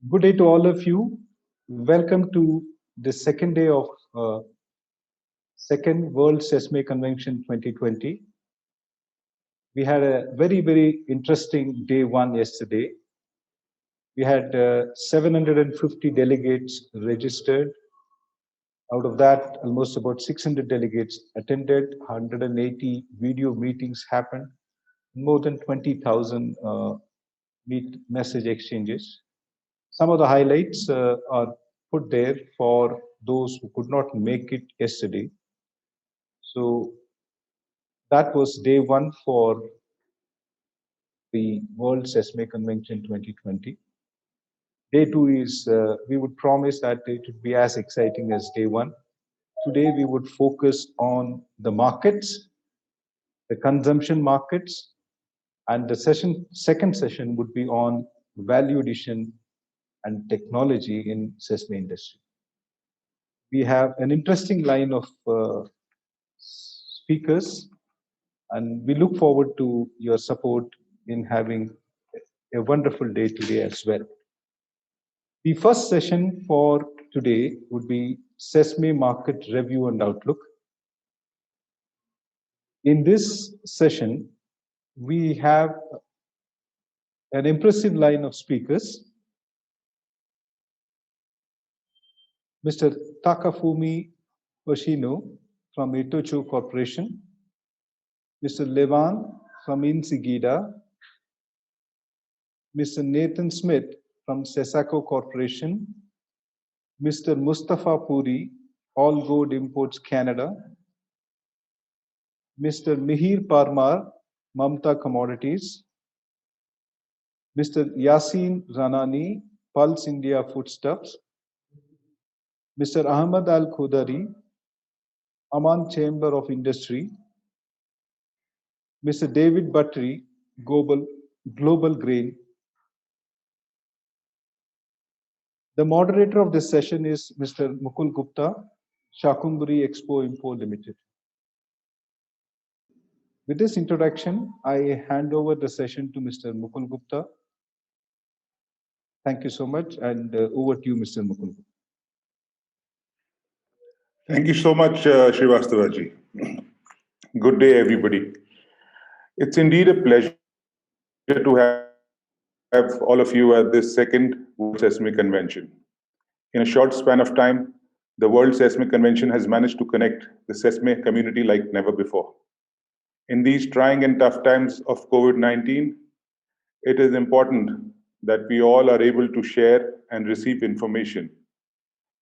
Good day to all of you. Welcome to the second day of Second World Sesame Convention 2020. We had a very interesting day one yesterday. We had 750 delegates registered. Out of that, almost about 600 delegates attended, 180 video meetings happened, more than 20,000 message exchanges. Some of the highlights are put there for those who could not make it yesterday. So that was day one for the World Sesame Convention 2020. Day two is, we would promise that it would be as exciting as day one. Today we would focus on the markets, the consumption markets, and the second session would be on value addition and technology in sesame industry. We have an interesting line of speakers, and we look forward to your support in having a wonderful day today as well. The first session for today would be Sesame Market Review and Outlook. In this session, we have an impressive line of speakers. Mr. Takafumi Hoshino from ITOCHU Corporation, Mr. Levent from iNCi Gida, Mr. Nathan Smith from Sesaco Corporation, Mr. Mustafa Puri, All Gold Imports Canada, Mr. Mihir Parmar, Mamta Commodities, Mr. Yasin Ranani, Pulse India Foodstuffs, Mr. Ahmad Khudari, Amman Chamber of Industry, Mr. David Buttery, Global Grain. The moderator of this session is Mr. Mukul Gupta, Shakumbhri Expo Impo Limited. With this introduction, I hand over the session to Mr. Mukul Gupta. Thank you so much, and over to you, Mr. Mukul. Thank you so much, Srivastavaji. Good day, everybody. It's indeed a pleasure to have all of you at this second World Sesame Convention. In a short span of time, the World Sesame Convention has managed to connect the Sesame community like never before. In these trying and tough times of COVID-19, it is important that we all are able to share and receive information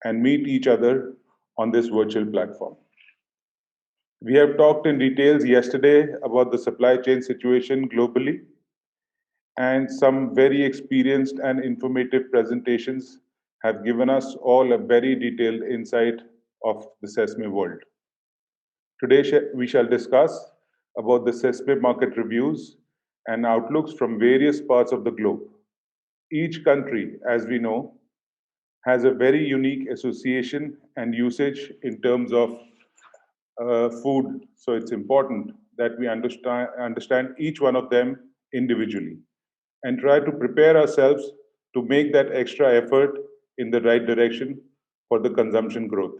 and meet each other on this virtual platform. We have talked in details yesterday about the supply chain situation globally, and some very experienced and informative presentations have given us all a very detailed insight of the sesame world. Today we shall discuss about the sesame market reviews and outlooks from various parts of the globe. Each country, as we know, has a very unique association and usage in terms of food. So it's important that we understand each one of them individually and try to prepare ourselves to make that extra effort in the right direction for the consumption growth.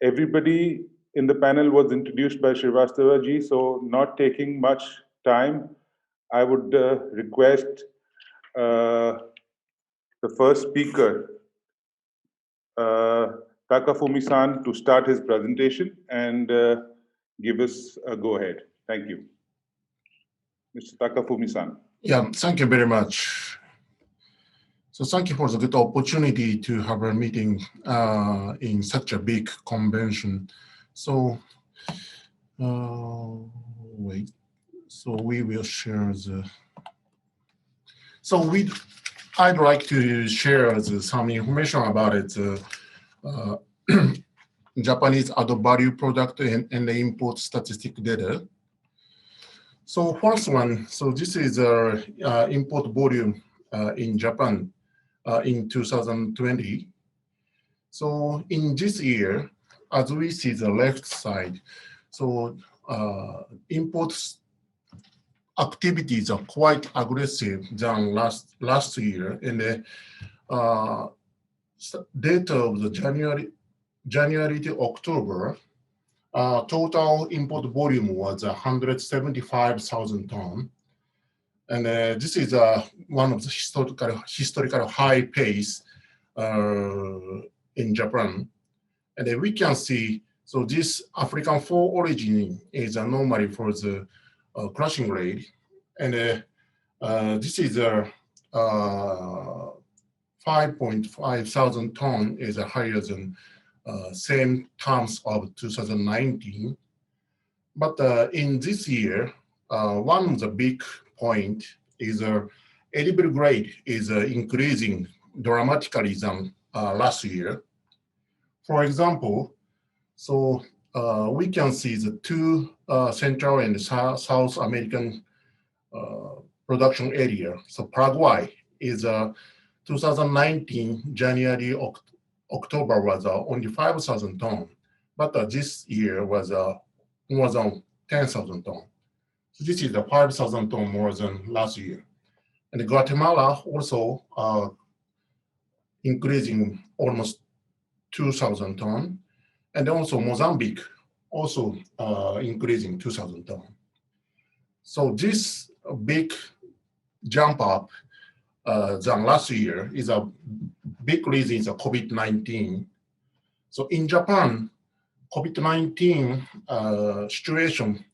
Everybody in the panel was introduced by Srivastavaji, so not taking much time, I would request the first speaker, Takafumi-san, to start his presentation and give us a go-ahead. Thank you. Mr. Takafumi-san. Yeah, thank you very much. So thank you for the good opportunity to have a meeting in such a big convention. So, wait, so we will share the, I'd like to share some information about it, Japanese added value product and the import statistic data. So first one, so this is import volume in Japan in 2020. So in this year, as we see the left side, so imports activities are quite aggressive than last year. And the data of the January to October, total import volume was 175,000 tons. And this is one of the historical high pace in Japan. And we can see, so this African fall origin is anomaly for the crushing rate. And this is 5.5 thousand ton is higher than same terms of 2019. But in this year, one of the big point is edible grade is increasing dramatically than last year. For example, so we can see the two Central and South American production area. So Paraguay is 2019 January October was only 5,000 tons, but this year was more than 10,000 tons. So this is 5,000 tons more than last year. And Guatemala also increasing almost 2,000 tons. And also Mozambique also increasing 2,000 tons. So this big jump up than last year is a big reason is COVID-19. So in Japan, COVID-19 situation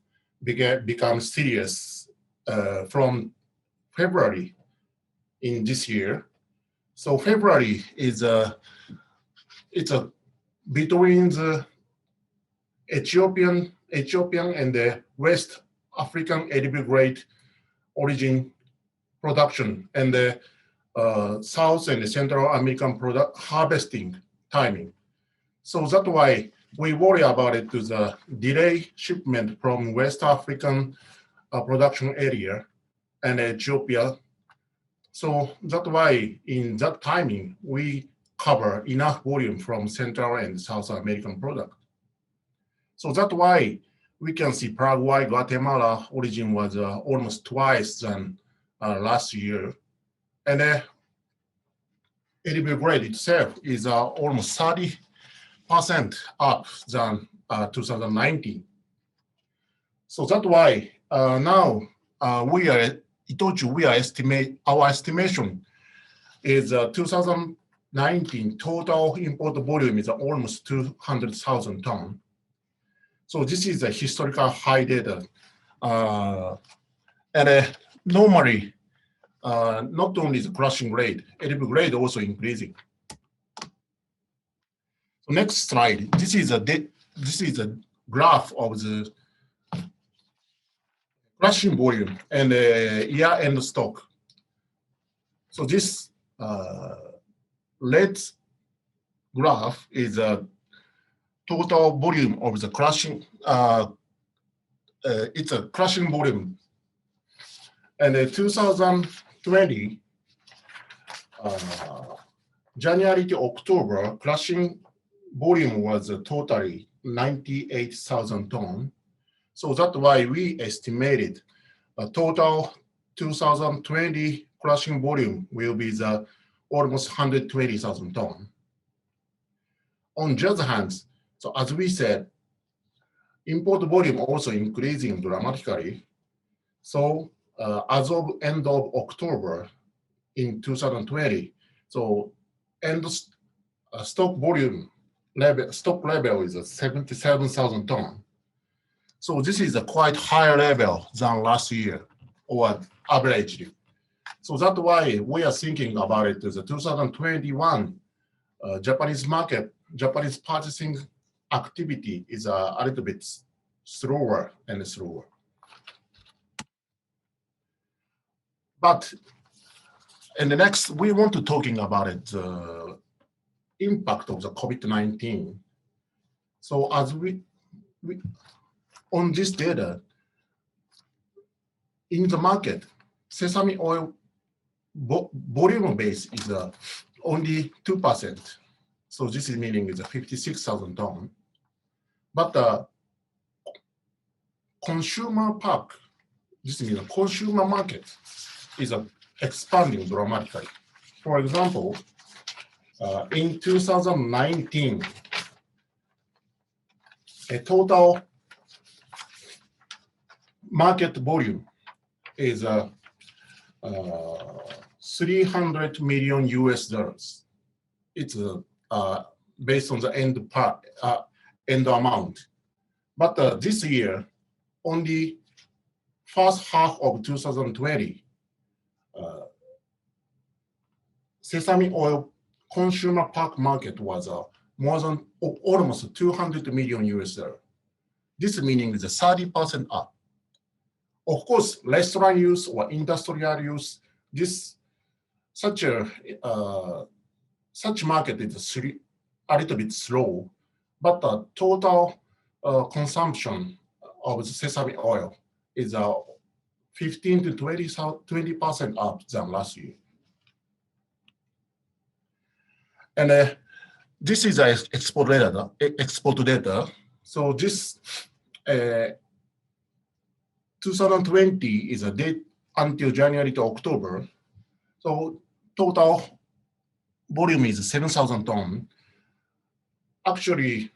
become serious from February in this year. So February is it's between the Ethiopian and the West African edible grade origin production and the South and Central American product harvesting timing. So that's why we worry about it to the delay shipment from West African production area and Ethiopia. So that's why in that timing, we cover enough volume from Central and South American product. So that's why we can see Paraguay, Guatemala origin was almost twice than last year. And edible grade itself is almost 30% up than 2019. So that's why now we are ITOCHU, our estimation is 2019 total import volume is almost 200,000 tons. So this is a historical high data. And normally, not only the crushing rate, edible grade also increasing. So next slide. This is a graph of the crushing volume and year-end stock. So this red graph is a total volume of the crushing. It's a crushing volume. And 2020, January to October, crushing volume was totally 98,000 tons. So that's why we estimated a total 2020 crushing volume will be the almost 120,000 tons. On the other hand, so as we said, import volume also increasing dramatically. So as of end of October in 2020, so end stock volume level, stock level is 77,000 tons. So this is a quite higher level than last year or averagely. So that's why we are thinking about it as a 2021 Japanese market, Japanese purchasing activity is a little bit slower and slower. But in the next, we want to talking about it, the impact of the COVID-19. So as we on this data, in the market, sesame oil volume base is only 2%. So this is meaning it's 56,000 tons. But the consumer pack this means the consumer market is expanding dramatically. For example, in 2019, a total market volume is 300 million US dollars. It's based on the end amount. But this year, only first half of 2020, sesame oil consumer pack market was more than almost 200 million US dollars. This meaning is 30% up. Of course, restaurant use or industrial use, such market is a little bit slow, but the total consumption of sesame oil is 15 to 20% up than last year. And this is export data. So this 2020 is a date until January to October. So total volume is 7,000 tons. Actually,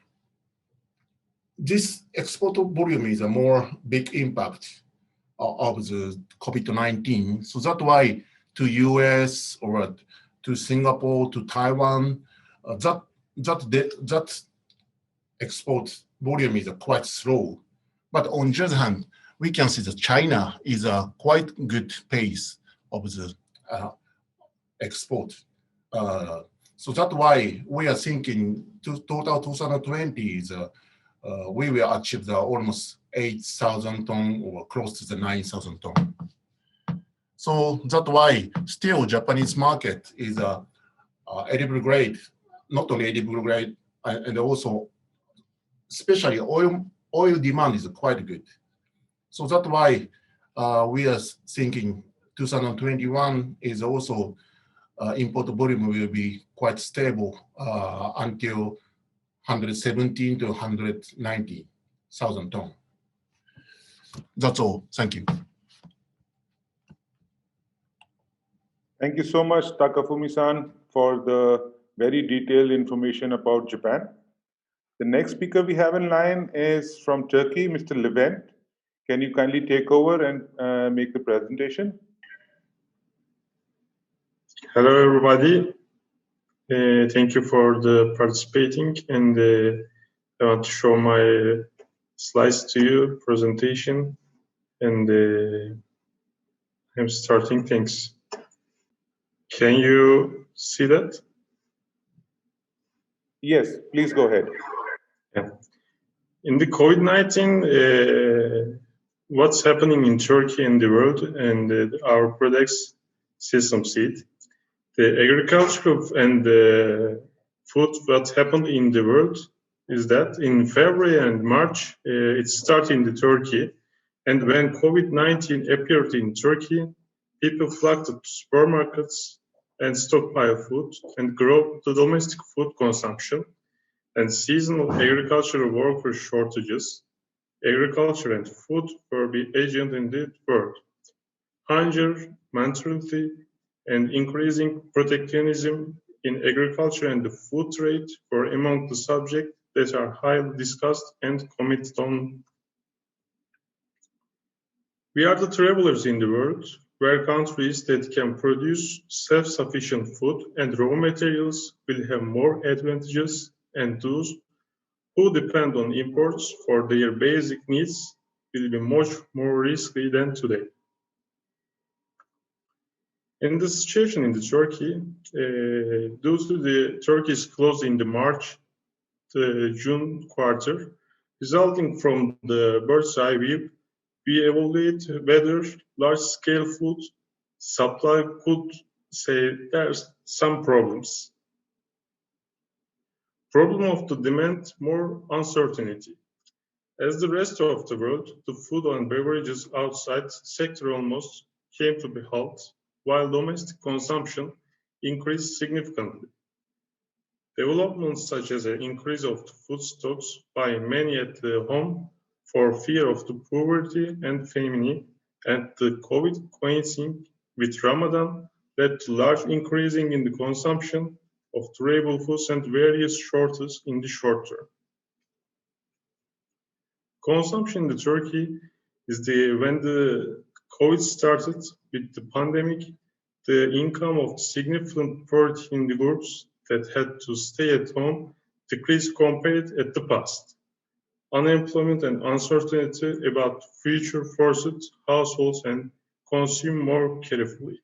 this export volume is a more big impact of the COVID-19. So that's why to US or to Singapore, to Taiwan, that export volume is quite slow. But on the other hand, we can see that China is a quite good pace of the export. So that's why we are thinking total 2020 is we will achieve the almost 8,000 ton or close to the 9,000 ton. So that's why still Japanese market is edible grade, not only edible grade, and also especially oil demand is quite good. So that's why we are thinking 2021 is also import volume will be quite stable until 117 to 190,000 ton. That's all. Thank you. Thank you so much, Takafumi-san, for the very detailed information about Japan. The next speaker we have in line is from Turkey, Mr. Levent. Can you kindly take over and make the presentation? Hello, everybody. Thank you for the participating, and I want to show my slides to you, presentation, and I'm starting. Thanks. Can you see that? Yes, please go ahead. Yeah. In the COVID-19, what's happening in Turkey and the world, and our products, sesame seed, the agriculture and the food, what happened in the world is that in February and March, it started in the Turkey. And when COVID-19 appeared in Turkey, people flocked to supermarkets and stockpile food and grow the domestic food consumption and seasonal agricultural worker shortages. Agriculture and food were the agent in the world. Hunger, mentality, and increasing protectionism in agriculture and the food trade were among the subjects that are highly discussed and commented on. We are the travelers in the world, where countries that can produce self-sufficient food and raw materials will have more advantages, and those who depend on imports for their basic needs will be much more risky than today. In the situation in the Turkey, due to the Turkey's close in the March to June quarter, resulting from the bird's eye view, we evaluate whether large-scale food supply could say there's some problems. Problem of the demand, more uncertainty. As the rest of the world, the food and beverages outside sector almost came to a halt, while domestic consumption increased significantly. Developments such as an increase of the food stocks by many at the home for fear of the poverty and famine and the COVID coinciding with Ramadan led to large increasing in the consumption of durable foods and various shortages in the short term. Consumption in Turkey is when the COVID started with the pandemic, the income of significant poverty in the groups that had to stay at home decreased compared at the past. Unemployment and uncertainty about future forced households and consume more carefully.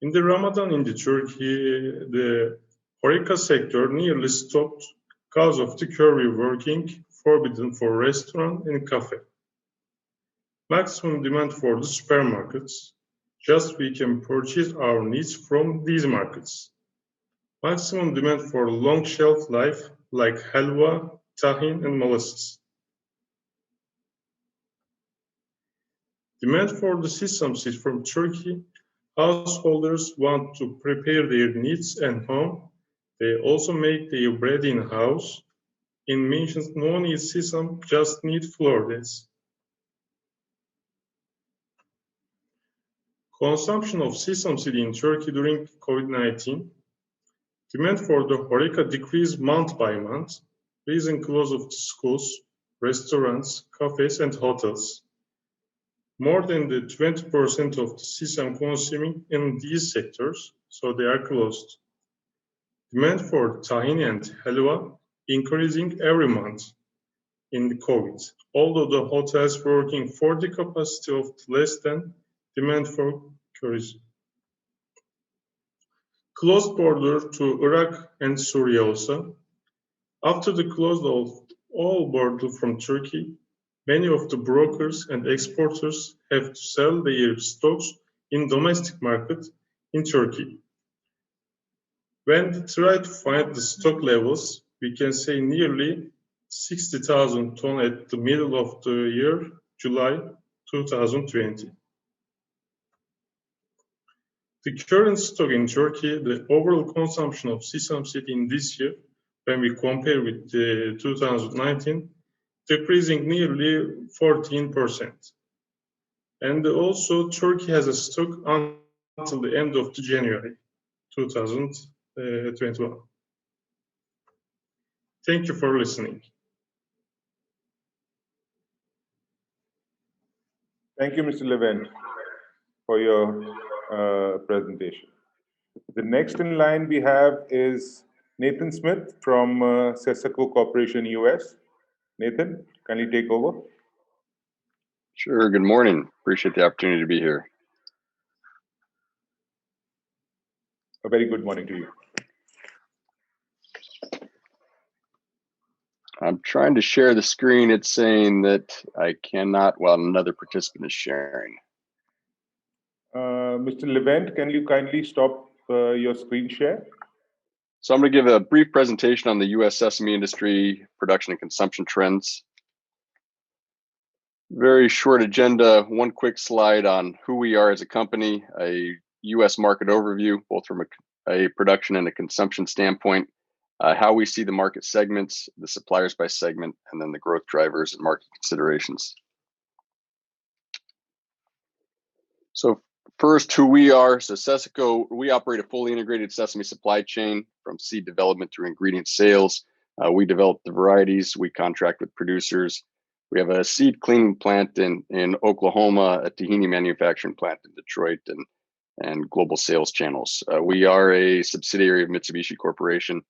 In the Ramadan in the Turkey, the HoReCa sector nearly stopped because of the curfew working forbidden for restaurant and cafe. Maximum demand for the supermarkets, just we can purchase our needs from these markets. Maximum demand for long shelf life like halwa, tahin and molasses. Demand for the sesame seeds from Turkey, householders want to prepare their needs at home. They also make their bread in-house. In mentions no need sesame, just need flour. Consumption of sesame seed in Turkey during COVID-19. Demand for the HoReCa decreased month by month, reason close of the schools, restaurants, cafes, and hotels. More than the 20% of the sesame consuming in these sectors, so they are closed. Demand for tahin and halwa increasing every month in the COVID, although the hotels working for the capacity of less than demand for tourism. Closed border to Iraq and Syria also. After the close of all border from Turkey, many of the brokers and exporters have to sell their stocks in domestic market in Turkey. When they try to find the stock levels, we can say nearly 60,000 tons at the middle of the year, July 2020. The current stock in Turkey, the overall consumption of sesame seed in this year, when we compare with 2019, decreasing nearly 14%. And also Turkey has a stock until the end of January 2021. Thank you for listening. Thank you, Mr. Levent, for your presentation. The next in line we have is Nathan Smith from Sesaco Corporation, US. Nathan, can you take over? Sure, good morning. Appreciate the opportunity to be here. A very good morning to you. I'm trying to share the screen. It's saying that I cannot while another participant is sharing. Mr. Levent, can you kindly stop your screen share? So I'm going to give a brief presentation on the U.S. sesame industry, production and consumption trends. Very short agenda, one quick slide on who we are as a company, a U.S. market overview, both from a production and a consumption standpoint, how we see the market segments, the suppliers by segment, and then the growth drivers and market considerations. So first, who we are. So Sesaco, we operate a fully integrated sesame supply chain from seed development through ingredient sales. We develop the varieties, we contract with producers. We have a seed cleaning plant in Oklahoma, a tahini manufacturing plant in Detroit, and global sales channels. We are a subsidiary of Mitsubishi Corporation.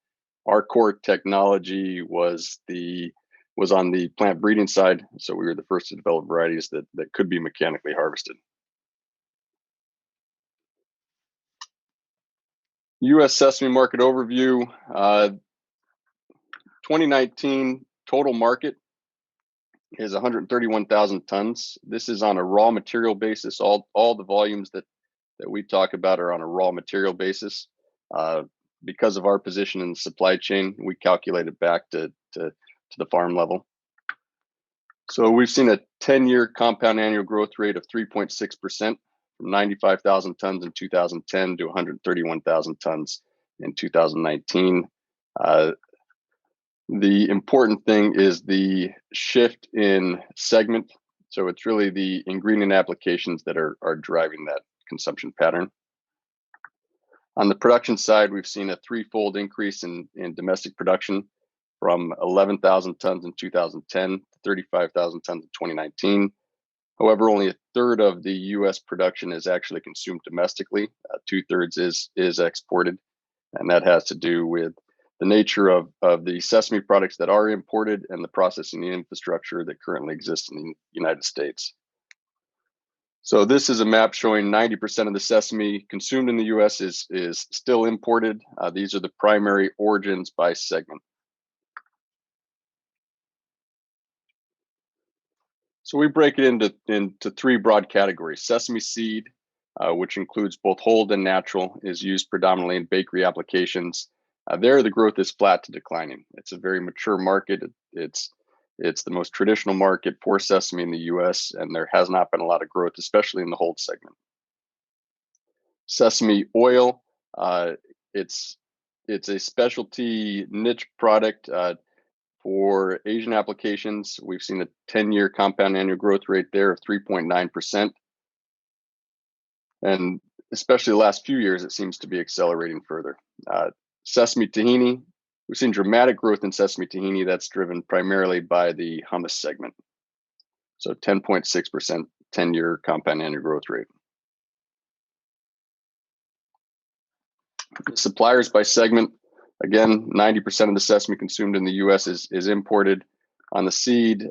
Our core technology was on the plant breeding side, so we were the first to develop varieties that could be mechanically harvested. U.S. sesame market overview. 2019 total market is 131,000 tons. This is on a raw material basis. All the volumes that we talk about are on a raw material basis. Because of our position in the supply chain, we calculate it back to the farm level. So we've seen a 10-year compound annual growth rate of 3.6%. From 95,000 tons in 2010 to 131,000 tons in 2019. The important thing is the shift in segment. So it's really the ingredient applications that are driving that consumption pattern. On the production side, we've seen a threefold increase in domestic production from 11,000 tons in 2010 to 35,000 tons in 2019. However, only a third of the U.S. production is actually consumed domestically. 2/3 is exported, and that has to do with the nature of the sesame products that are imported and the processing infrastructure that currently exists in the United States. So this is a map showing 90% of the sesame consumed in the U.S. is still imported. These are the primary origins by segment. So we break it into three broad categories. Sesame seed, which includes both whole and natural, is used predominantly in bakery applications. There, the growth is flat to declining. It's a very mature market. It's the most traditional market for sesame in the U.S., and there has not been a lot of growth, especially in the whole segment. Sesame oil, it's a specialty niche product for Asian applications. We've seen a 10-year compound annual growth rate there of 3.9%. And especially the last few years, it seems to be accelerating further. Sesame tahini, we've seen dramatic growth in sesame tahini. That's driven primarily by the hummus segment. So 10.6% 10-year compound annual growth rate. Suppliers by segment, again, 90% of the sesame consumed in the U.S. is imported. On the seed,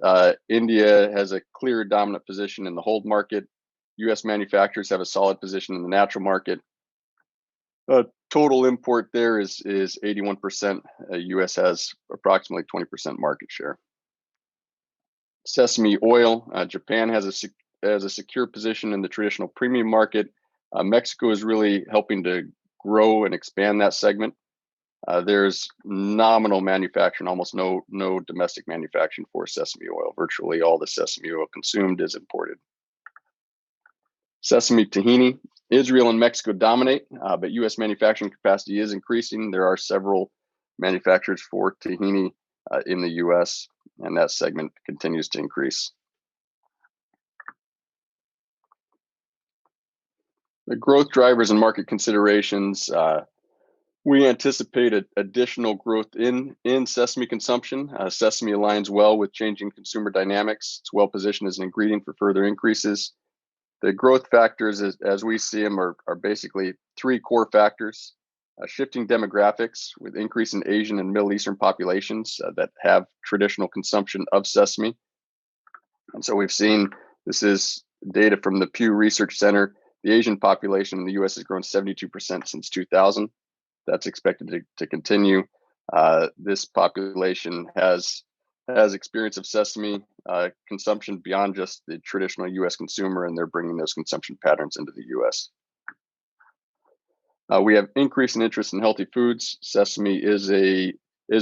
India has a clear dominant position in the whole market. U.S. manufacturers have a solid position in the natural market. Total import there is 81%. U.S. has approximately 20% market share. Sesame oil, Japan has a secure position in the traditional premium market. Mexico is really helping to grow and expand that segment. There's nominal manufacturing, almost no domestic manufacturing for sesame oil. Virtually all the sesame oil consumed is imported. Sesame tahini, Israel and Mexico dominate, but U.S. manufacturing capacity is increasing. There are several manufacturers for tahini in the U.S., and that segment continues to increase. The growth drivers and market considerations, we anticipate additional growth in sesame consumption. Sesame aligns well with changing consumer dynamics. It's well positioned as an ingredient for further increases. The growth factors, as we see them, are basically three core factors. Shifting demographics with increase in Asian and Middle Eastern populations that have traditional consumption of sesame. And so we've seen, this is data from the Pew Research Center, the Asian population in the U.S. has grown 72% since 2000. That's expected to continue. This population has experience of sesame consumption beyond just the traditional U.S. consumer, and they're bringing those consumption patterns into the U.S. We have increase in interest in healthy foods. Sesame is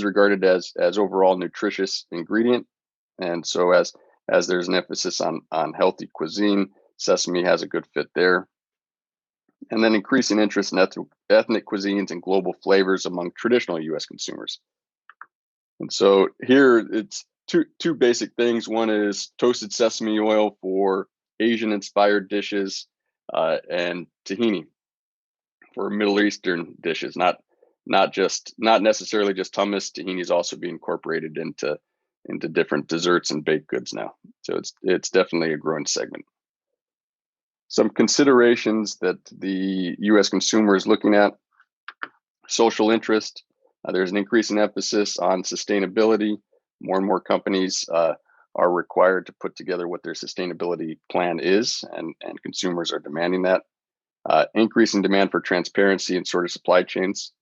regarded as overall nutritious ingredient, and so as there's an emphasis on healthy cuisine, sesame has a good fit there. And then increasing interest in ethnic cuisines and global flavors among traditional U.S. consumers. And so here it's two basic things. One is toasted sesame oil for Asian-inspired dishes, and tahini for Middle Eastern dishes. Not necessarily just hummus. Tahini is also being incorporated into different desserts and baked goods now. So it's definitely a growing segment. Some considerations that the U.S. consumer is looking at: social interest. There's an increasing emphasis on sustainability. More and more companies are required to put together what their sustainability plan is, and consumers are demanding that. Increasing demand for transparency and sort of supply chains.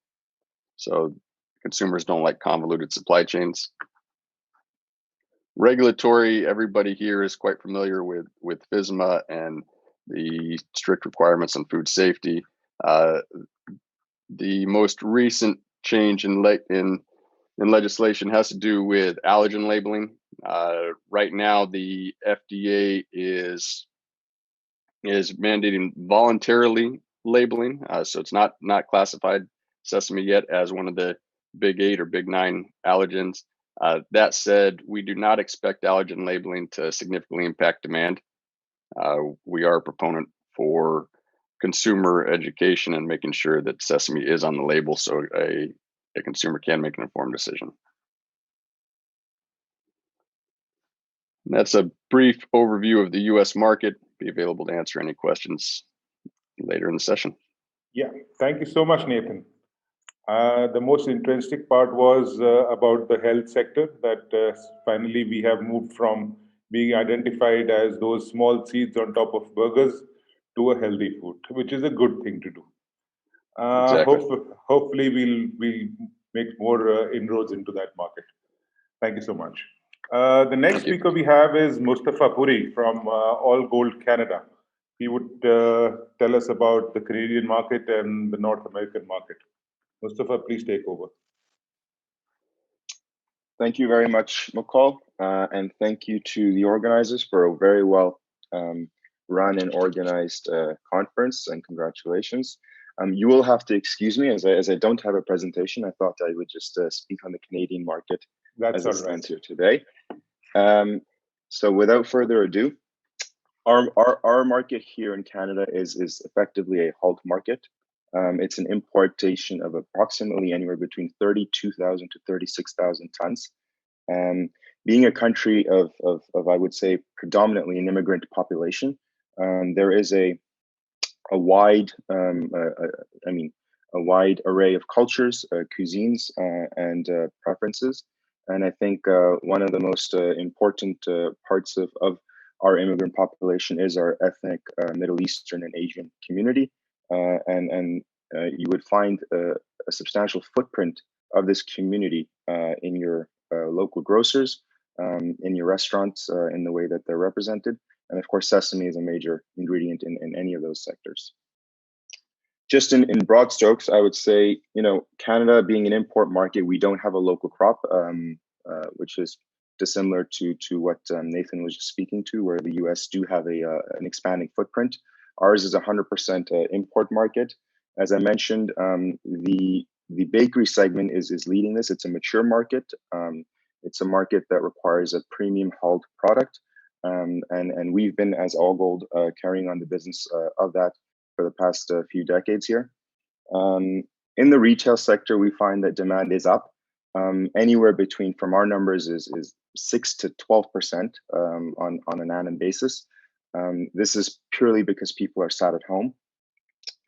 So consumers don't like convoluted supply chains. Regulatory, everybody here is quite familiar with FSMA and the strict requirements on food safety. The most recent change in legislation has to do with allergen labeling. Right now, the FDA is mandating voluntarily labeling, so it's not classified sesame yet as one of the big 8 or big 9 allergens. That said, we do not expect allergen labeling to significantly impact demand. We are a proponent for consumer education and making sure that sesame is on the label so a consumer can make an informed decision. And that's a brief overview of the US market. Be available to answer any questions later in the session. Yeah, thank you so much, Nathan. The most interesting part was about the health sector, that finally we have moved from being identified as those small seeds on top of burgers to a healthy food, which is a good thing to do. Exactly. Hopefully we'll make more inroads into that market. Thank you so much. The next speaker we have is Mustafa Puri from All Gold Canada. He would tell us about the Canadian market and the North American market. Mustafa, please take over. Thank you very much, Mukul, and thank you to the organizers for a very well run and organized conference, and congratulations. You will have to excuse me as I don't have a presentation. I thought I would just speak on the Canadian market as it stands here today. So without further ado, our market here in Canada is effectively a halt market. It's an importation of approximately anywhere between 32,000 to 36,000 tons. Being a country of I would say predominantly an immigrant population, there is a wide a wide array of cultures, cuisines, and preferences. And I think one of the most important parts of our immigrant population is our ethnic Middle Eastern and Asian community. And you would find a substantial footprint of this community in your local grocers, in your restaurants, in the way that they're represented. And of course, sesame is a major ingredient in any of those sectors. Just in broad strokes, I would say, Canada being an import market, we don't have a local crop, which is dissimilar to what Nathan was just speaking to, where the US do have an expanding footprint. Ours is 100% import market. As I mentioned, the bakery segment is leading this. It's a mature market. It's a market that requires a premium hulled product. And we've been, as All Gold, carrying on the business of that for the past few decades here. In the retail sector, we find that demand is up anywhere between, from our numbers, is 6 to 12% on an annum basis. This is purely because people are sat at home.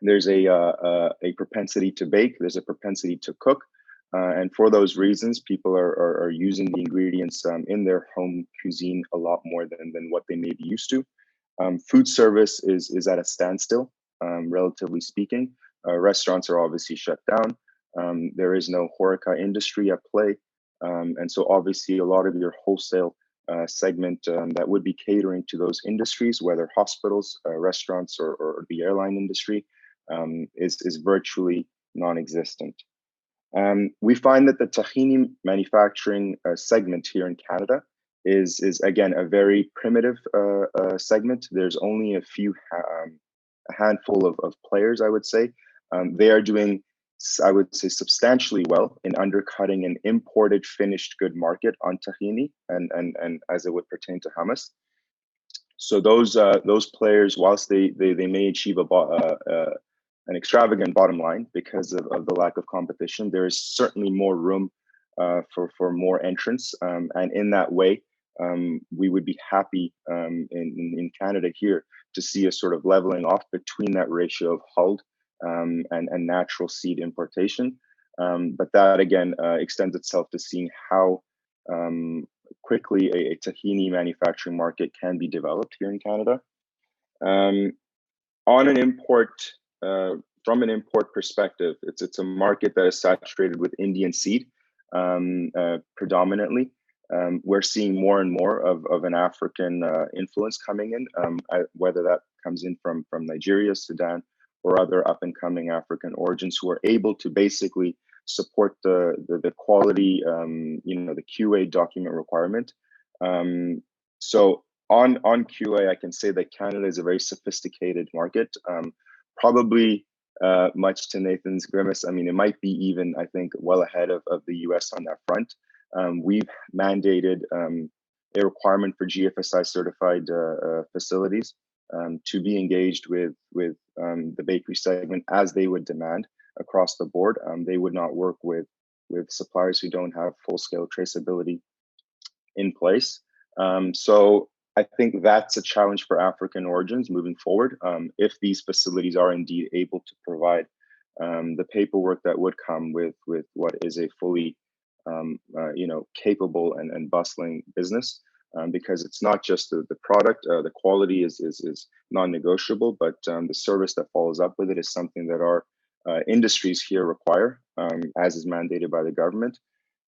There's a propensity to bake. There's a propensity to cook. And for those reasons, people are using the ingredients in their home cuisine a lot more than what they may be used to. Food service is at a standstill, relatively speaking. Restaurants are obviously shut down. There is no HoReCa industry at play. And so obviously a lot of your wholesale segment that would be catering to those industries, whether hospitals, restaurants, or the airline industry, is virtually non-existent. We find that the tahini manufacturing segment here in Canada is again a very primitive segment. There's only a handful of players, I would say. They are doing, I would say, substantially well in undercutting an imported finished good market on tahini and as it would pertain to hummus. So those players, whilst they may achieve an extravagant bottom line because of the lack of competition, there is certainly more room for more entrants. And in that way, we would be happy in Canada here to see a sort of leveling off between that ratio of hulled and natural seed importation. But that again extends itself to seeing how quickly a tahini manufacturing market can be developed here in Canada. On an import, from an import perspective, it's a market that is saturated with Indian seed predominantly. We're seeing more and more of an African influence coming in, whether that comes in from Nigeria, Sudan, or other up-and-coming African origins who are able to basically support the quality, the QA document requirement. So on QA, I can say that Canada is a very sophisticated market, probably much to Nathan's grimace. I mean, it might be even, I think, well ahead of the US on that front. we've mandated a requirement for GFSI certified facilities to be engaged with the bakery segment as they would demand across the board. They would not work with suppliers who don't have full-scale traceability in place. So I think that's a challenge for African origins moving forward. If these facilities are indeed able to provide the paperwork that would come with what is a fully capable and bustling business, because it's not just the product, the quality is non-negotiable, but the service that follows up with it is something that our industries here require, as is mandated by the government.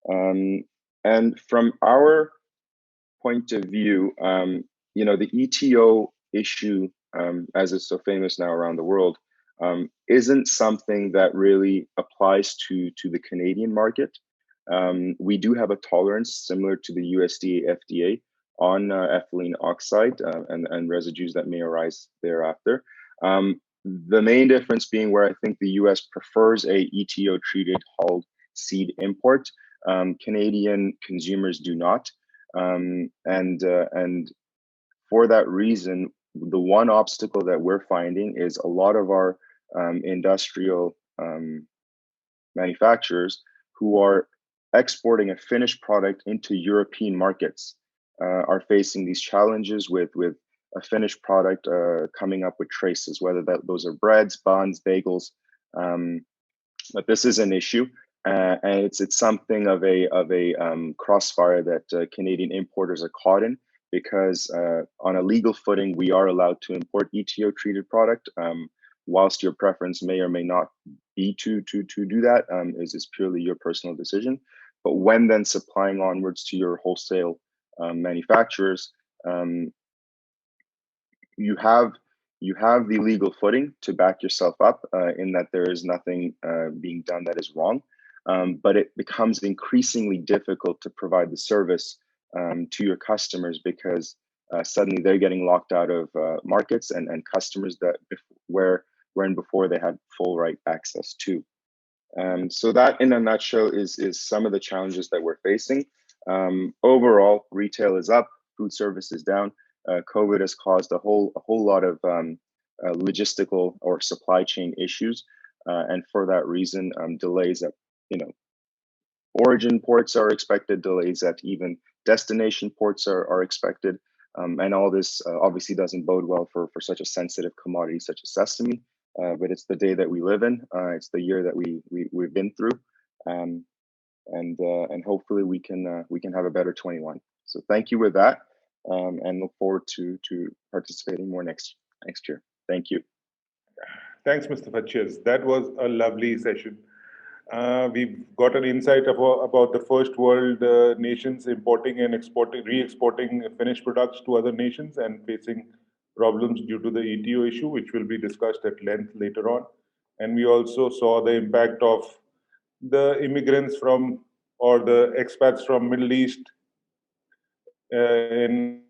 And from our point of view, the ETO issue, as it's so famous now around the world, isn't something that really applies to the Canadian market. We do have a tolerance similar to the USDA FDA on ethylene oxide and residues that may arise thereafter. The main difference being where I think the US prefers a ETO treated hulled seed import. Canadian consumers do not. And for that reason, the one obstacle that we're finding is a lot of our industrial manufacturers who are exporting a finished product into European markets are facing these challenges with a finished product coming up with traces, whether those are breads, buns, bagels. But this is an issue, and it's something of a crossfire that Canadian importers are caught in, because on a legal footing we are allowed to import ETO treated product. Whilst your preference may or may not be to do that, is purely your personal decision. But when then supplying onwards to your wholesale manufacturers, you have the legal footing to back yourself up in that there is nothing being done that is wrong. But it becomes increasingly difficult to provide the service to your customers, because suddenly they're getting locked out of markets and customers that wherein before they had full right access to. So that in a nutshell is some of the challenges that we're facing. Overall, retail is up, food service is down. COVID has caused a whole lot of logistical or supply chain issues, and for that reason, delays at origin ports are expected, delays at even destination ports are expected, and all this obviously doesn't bode well for such a sensitive commodity such as sesame. But it's the day that we live in. It's the year that we've been through, and hopefully we can have a better 21. So thank you with that, and look forward to participating more next year. Thank you. Thanks, Mustafa. Cheers. That was a lovely session. We've got an insight about the first world nations importing and re-exporting finished products to other nations and facing problems due to the ETO issue, which will be discussed at length later on. And we also saw the impact of the immigrants from, or the expats from Middle East in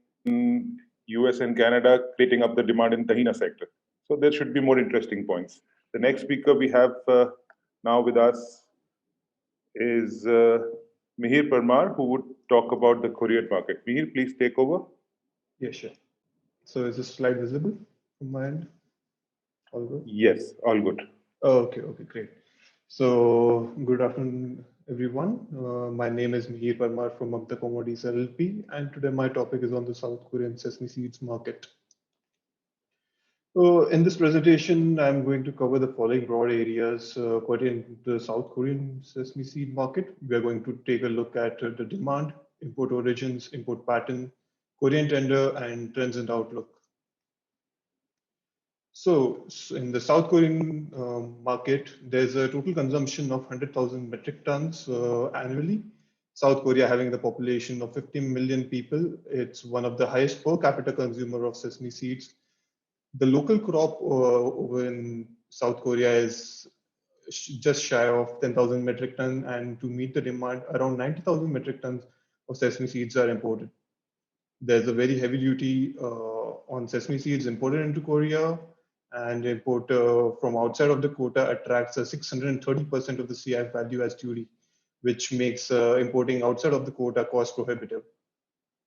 US and Canada, creating up the demand in Tahina sector. So there should be more interesting points. The next speaker we have now with us is Mihir Parmar, who would talk about the Korean market. Mihir, please take over. Yeah, sure. So is this slide visible from my end? All good? Yes, all good. Okay, great. So good afternoon, everyone. My name is Mihir Parmar from Mamta Commodities LLP, and today my topic is on the South Korean sesame seeds market. So in this presentation, I'm going to cover the following broad areas pertaining to the South Korean sesame seed market. We are going to take a look at the demand, import origins, import pattern, Korean tender, and trends and outlook. So in the South Korean market, there's a total consumption of 100,000 metric tons annually. South Korea, having the population of 50 million people, it's one of the highest per capita consumer of sesame seeds. The local crop over in South Korea is just shy of 10,000 metric tons, and to meet the demand, around 90,000 metric tons of sesame seeds are imported. There's a very heavy duty on sesame seeds imported into Korea, and import from outside of the quota attracts a 630% of the CIF value as duty. which makes importing outside of the quota cost prohibitive.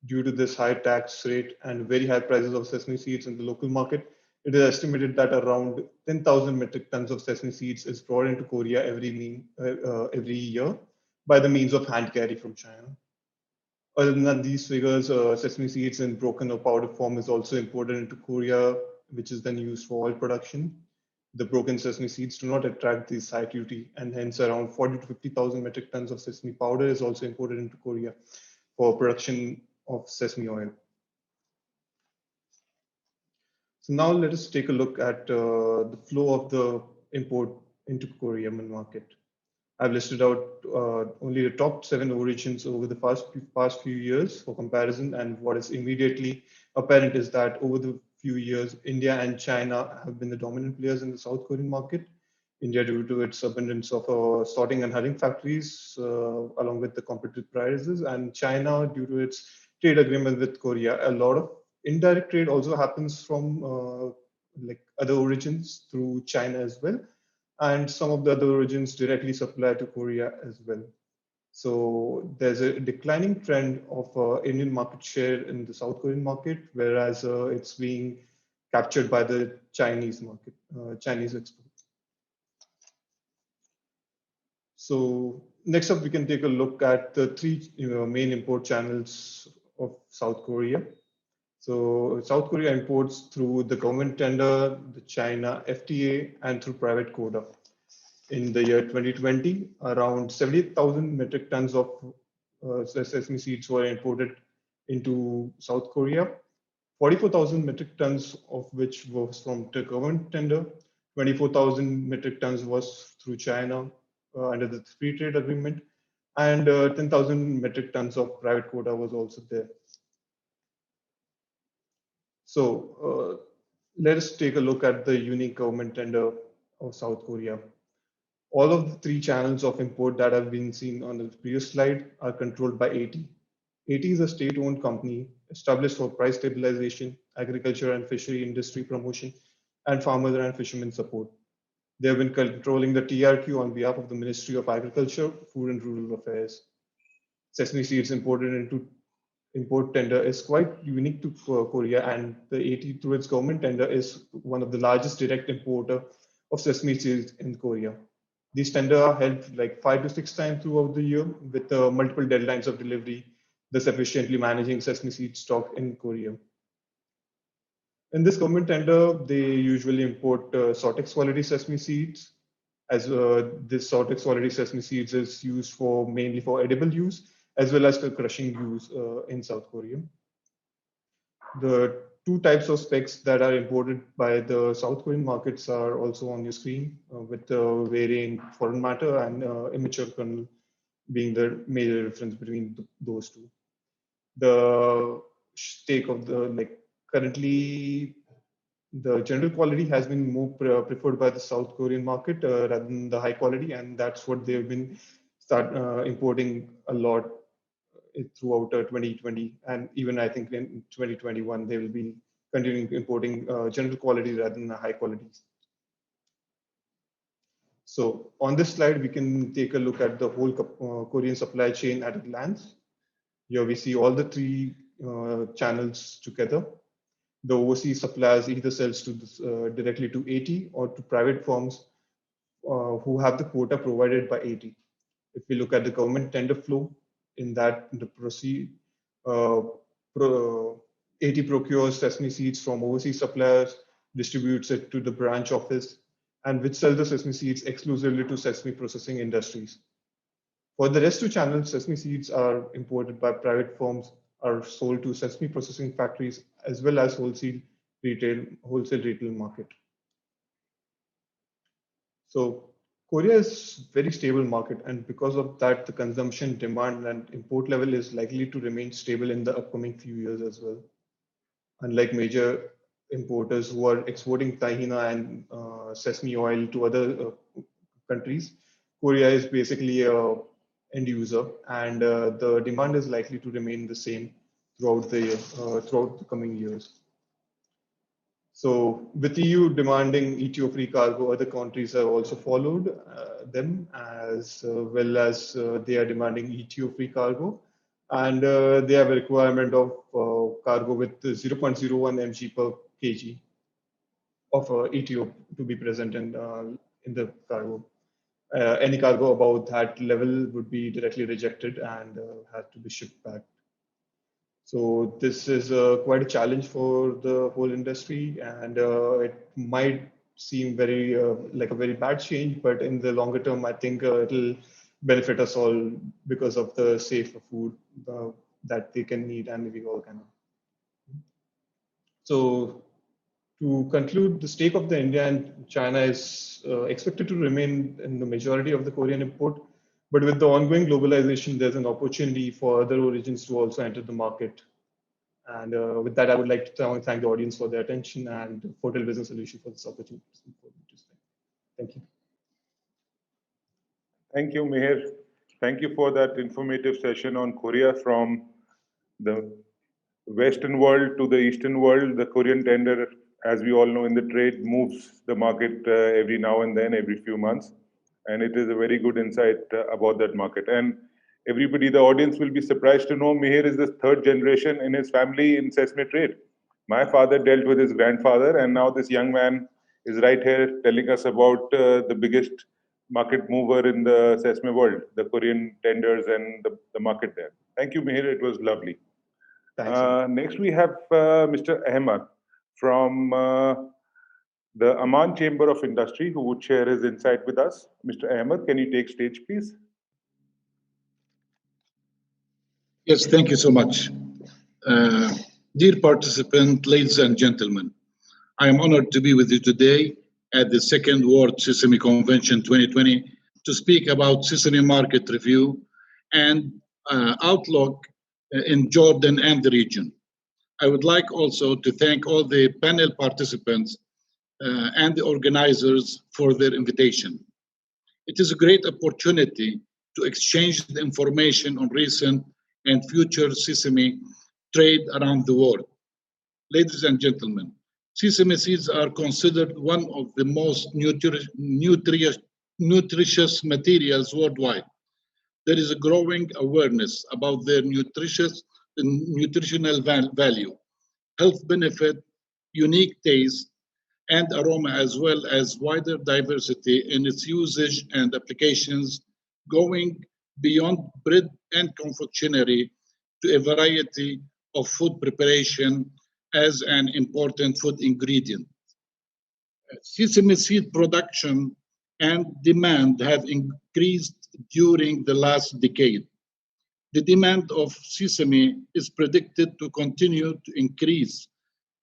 Due to this high tax rate and very high prices of sesame seeds in the local market, it is estimated that around 10,000 metric tons of sesame seeds is brought into Korea every year by the means of hand carry from China. Other than these figures, sesame seeds in broken or powdered form is also imported into Korea, which is then used for oil production. The broken sesame seeds do not attract this high duty, and hence around 40 to 50,000 metric tons of sesame powder is also imported into Korea for production of sesame oil. So now let us take a look at the flow of the import into Korean market. I've listed out only the top 7 origins over the past few years for comparison, and what is immediately apparent is that over the few years, India and China have been the dominant players in the South Korean market. India, due to its abundance of sorting and hulling factories, along with the competitive prices, and China, due to its trade agreement with Korea. A lot of indirect trade also happens from like other origins through China as well. And some of the other origins directly supply to Korea as well. So there's a declining trend of Indian market share in the South Korean market, whereas it's being captured by the Chinese market, Chinese exports. So next up, we can take a look at the 3 main import channels of South Korea. So South Korea imports through the government tender, the China FTA, and through private quota. In the year 2020, around 70,000 metric tons of sesame seeds were imported into South Korea. 44,000 metric tons of which was from the government tender. 24,000 metric tons was through China under the free trade agreement, and 10,000 metric tons of private quota was also there. So let us take a look at the unique government tender of South Korea. All of the 3 channels of import that have been seen on the previous slide are controlled by AT. AT is a state-owned company established for price stabilization, agriculture and fishery industry promotion, and farmer and fishermen support. They have been controlling the TRQ on behalf of the Ministry of Agriculture, Food and Rural Affairs. Sesame seeds imported into import tender is quite unique to Korea, and the AT through its government tender is one of the largest direct importer of sesame seeds in Korea. These tenders are held like 5 to 6 times throughout the year with multiple deadlines of delivery, thus efficiently managing sesame seed stock in Korea. In this government tender, they usually import Sortex quality sesame seeds, as this Sortex quality sesame seeds is used for mainly for edible use, as well as for crushing use in South Korea. The 2 types of specs that are imported by the South Korean markets are also on your screen, with varying foreign matter and immature kernel being the major difference between those 2. The stake of the currently the general quality has been more preferred by the South Korean market rather than the high quality, and that's what they've been importing a lot throughout 2020, and even I think in 2021 they will be continuing importing general quality rather than high qualities. So on this slide, we can take a look at the whole Korean supply chain at a glance. Here we see all the 3 channels together. The overseas suppliers either sells to this, directly to AT or to private firms who have the quota provided by AT. If we look at the government tender flow, in that the AT procures sesame seeds from overseas suppliers, distributes it to the branch office, and which sells the sesame seeds exclusively to sesame processing industries. For the rest 2 channels, sesame seeds are imported by private firms, are sold to sesame processing factories, as well as wholesale retail market. So Korea is very stable market, and because of that, the consumption, demand, and import level is likely to remain stable in the upcoming few years as well. Unlike major importers who are exporting tahina and sesame oil to other countries, Korea is basically a end user, and the demand is likely to remain the same throughout the coming years. So with EU demanding ETO free cargo, other countries have also followed them, as well as they are demanding ETO free cargo. And they have a requirement of cargo with 0.01 mg per kg of ETO to be present in the cargo. Any cargo above that level would be directly rejected and had to be shipped back. So this is quite a challenge for the whole industry, and it might seem very like a very bad change, but in the longer term, I think it'll benefit us all because of the safer food that they can eat and we all can. So to conclude, the stake of the India and China is expected to remain in the majority of the Korean import. But with the ongoing globalization, there's an opportunity for other origins to also enter the market. And with that, I would like to thank the audience for their attention and Hotel Business Solution for this opportunity. Thank you. Thank you, Mihir. Thank you for that informative session on Korea from the Western world to the Eastern world. The Korean tender, as we all know in the trade, moves the market every now and then, every few months. And it is a very good insight about that market. And everybody, the audience will be surprised to know Mihir is the third generation in his family in sesame trade. My father dealt with his grandfather, and now this young man is right here telling us about the biggest market mover in the sesame world, the Korean tenders and the market there. Thank you, Mihir. It was lovely. Next, we have Mr. Ahmad from the Amman Chamber of Industry, who would share his insight with us. Mr. Ahmad, can you take stage, please? Yes, thank you so much. Dear participants, ladies and gentlemen, I am honored to be with you today at the Second World Sesame Convention 2020 to speak about sesame market review and outlook in Jordan and the region. I would like also to thank all the panel participants and the organizers for their invitation. It is a great opportunity to exchange the information on recent and future sesame trade around the world. Ladies and gentlemen, sesame seeds are considered one of the most nutritious materials worldwide. There is a growing awareness about their nutritional value, health benefit, unique taste, and aroma, as well as wider diversity in its usage and applications, going beyond bread and confectionery to a variety of food preparation as an important food ingredient. Sesame seed production and demand have increased during the last decade. The demand of sesame is predicted to continue to increase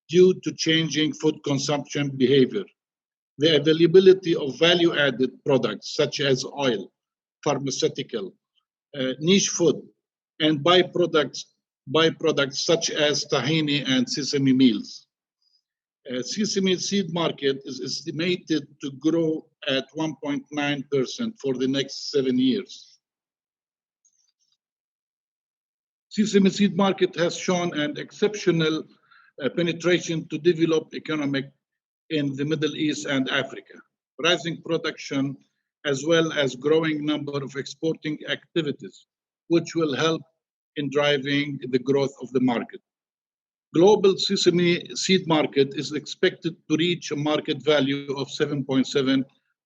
due to changing food consumption behavior. The availability of value-added products such as oil, pharmaceutical, niche food, and byproducts such as tahini and sesame meals. Sesame seed market is estimated to grow at 1.9% for the next 7 years. Sesame seed market has shown an exceptional penetration to developed economic in the Middle East and Africa, rising production as well as growing number of exporting activities, which will help in driving the growth of the market. Global sesame seed market is expected to reach a market value of $7.7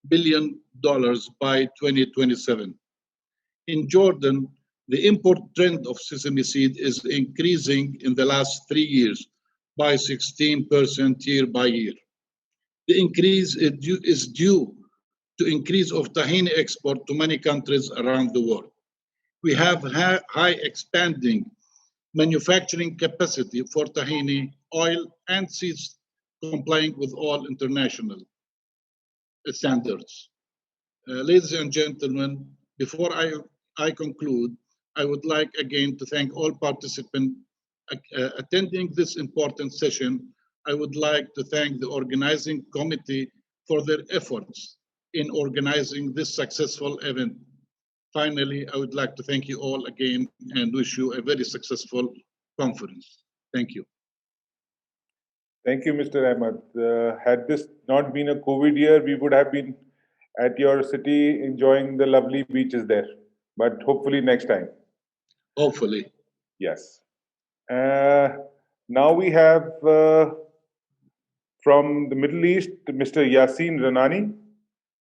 billion by 2027. In Jordan, the import trend of sesame seed is increasing in the last 3 years by 16% year by year. The increase is due to increase of tahini export to many countries around the world. We have high expanding manufacturing capacity for tahini, oil, and seeds complying with all international standards. Ladies and gentlemen, before I conclude, I would like again to thank all participants attending this important session. I would like to thank the organizing committee for their efforts in organizing this successful event. Finally, I would like to thank you all again and wish you a very successful conference. Thank you. Thank you, Mr. Ahmad. Had this not been a COVID year, we would have been at your city enjoying the lovely beaches there. But hopefully next time. Hopefully. Yes. Now we have from the Middle East, Mr. Yasin Ranani,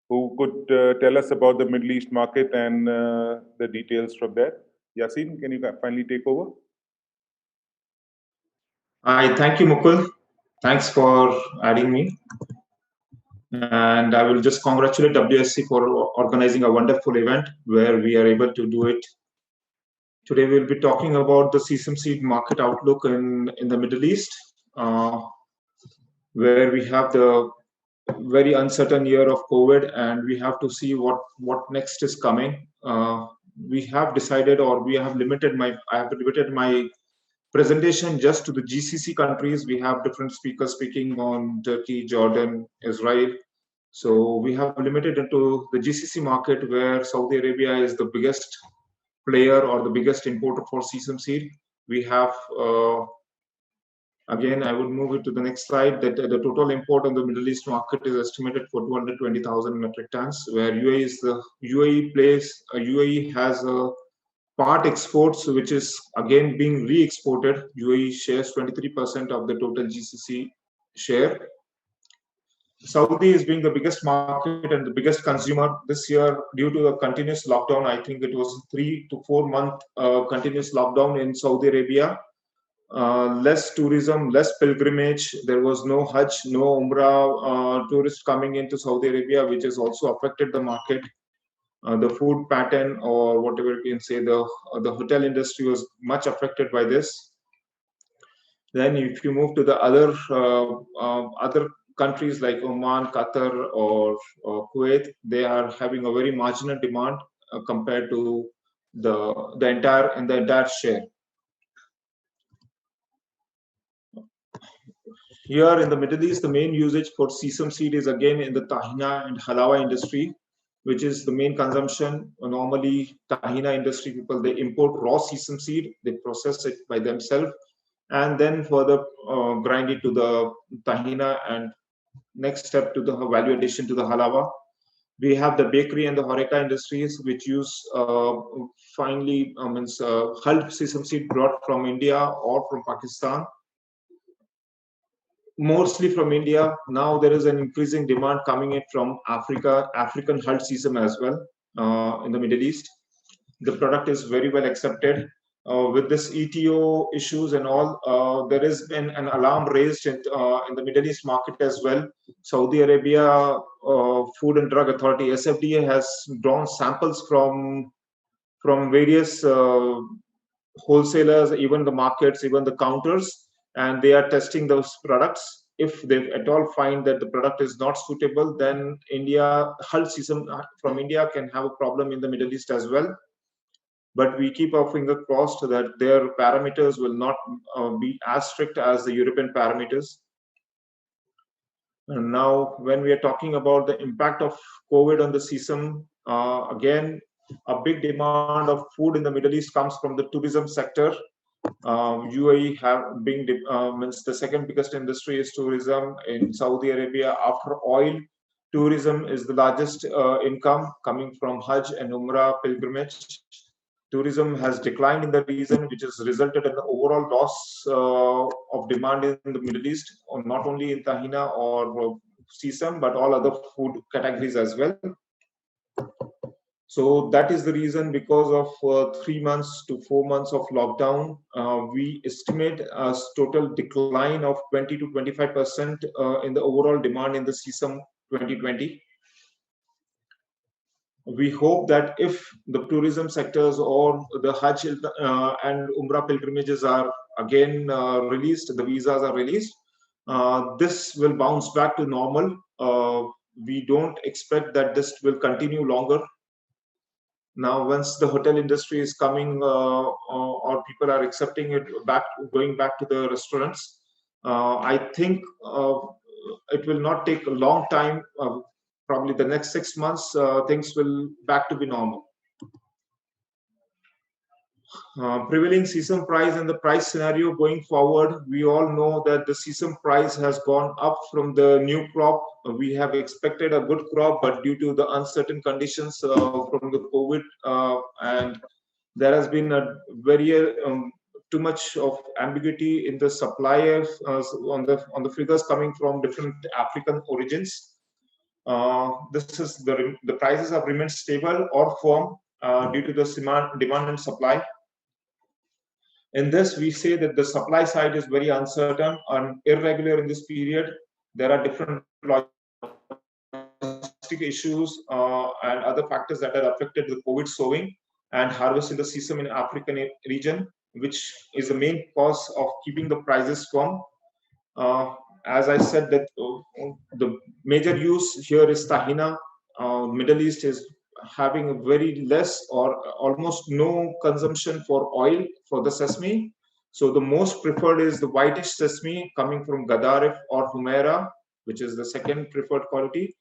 who could tell us about the Middle East market and the details from there. Yasin, can you finally take over? Hi, thank you, Mukul. Thanks for adding me. And I will just congratulate WSC for organizing a wonderful event where we are able to do it. Today we'll be talking about the sesame seed market outlook in the Middle East, where we have the very uncertain year of COVID, and we have to see what next is coming. We have decided, or we have limited I have limited my presentation just to the GCC countries. We have different speakers speaking on Turkey, Jordan, Israel. So we have limited into the GCC market, where Saudi Arabia is the biggest player or the biggest importer for sesame seed. We have, again, I would move it to the next slide, that the total import on the Middle East market is estimated for 220,000 metric tons, where UAE has a part exports, which is again being re-exported. UAE shares 23% of the total GCC share. Saudi is being the biggest market and the biggest consumer this year due to the continuous lockdown. I think it was 3 to 4 month continuous lockdown in Saudi Arabia. Less tourism, less pilgrimage. There was no Hajj, no Umrah tourists coming into Saudi Arabia, which has also affected the market. The food pattern, or whatever you can say, the hotel industry was much affected by this. Then if you move to the other countries like Oman, Qatar, or Kuwait, they are having a very marginal demand compared to the entire share. Here in the Middle East, the main usage for sesame seed is again in the tahina and halawa industry, which is the main consumption. Normally, tahina industry people, they import raw sesame seed, they process it by themselves, and then further grind it to the tahina, and next step to the value addition to the halawa. We have the bakery and the horeca industries, which use finely hulled sesame seed brought from India or from Pakistan. Mostly from India. Now there is an increasing demand coming in from African hulled sesame as well in the Middle East. The product is very well accepted. With this ETO issues and all, there has been an alarm raised in the Middle East market as well. Saudi Arabia Food and Drug Authority, SFDA, has drawn samples from various wholesalers, even the markets, even the counters, and they are testing those products. If they at all find that the product is not suitable, then hulled sesame from India can have a problem in the Middle East as well. But we keep our finger crossed that their parameters will not be as strict as the European parameters. And now, when we are talking about the impact of COVID on the sesame, again, a big demand of food in the Middle East comes from the tourism sector. UAE means the second biggest industry is tourism. In Saudi Arabia, after oil, tourism is the largest income coming from Hajj and Umrah pilgrimage. Tourism has declined in the region, which has resulted in the overall loss of demand in the Middle East, not only in tahina or sesame, but all other food categories as well. So that is the reason, because of 3 months to 4 months of lockdown, we estimate a total decline of 20 to 25% in the overall demand in the sesame 2020. We hope that if the tourism sectors or the Hajj and Umrah pilgrimages are again released, the visas are released, this will bounce back to normal. We don't expect that this will continue longer. Now, once the hotel industry is coming or people are accepting it going back to the restaurants, I think it will not take a long time. Probably the next 6 months, things will back to be normal. prevailing sesame price and the price scenario going forward, we all know that the sesame price has gone up from the new crop. We have expected a good crop, but due to the uncertain conditions from the COVID and there has been a very too much of ambiguity in the suppliers on the figures coming from different African origins. This is the prices have remained stable or firm due to the demand and supply. In this, we say that the supply side is very uncertain and irregular in this period. There are different logistic issues and other factors that have affected the COVID sowing and harvest in the sesame in African region, which is the main cause of keeping the prices firm. As I said, that the major use here is tahina. Middle East is having a very less or almost no consumption for oil for the sesame. So the most preferred is the whitish sesame coming from Gadaref or Humaira, which is the second preferred quality.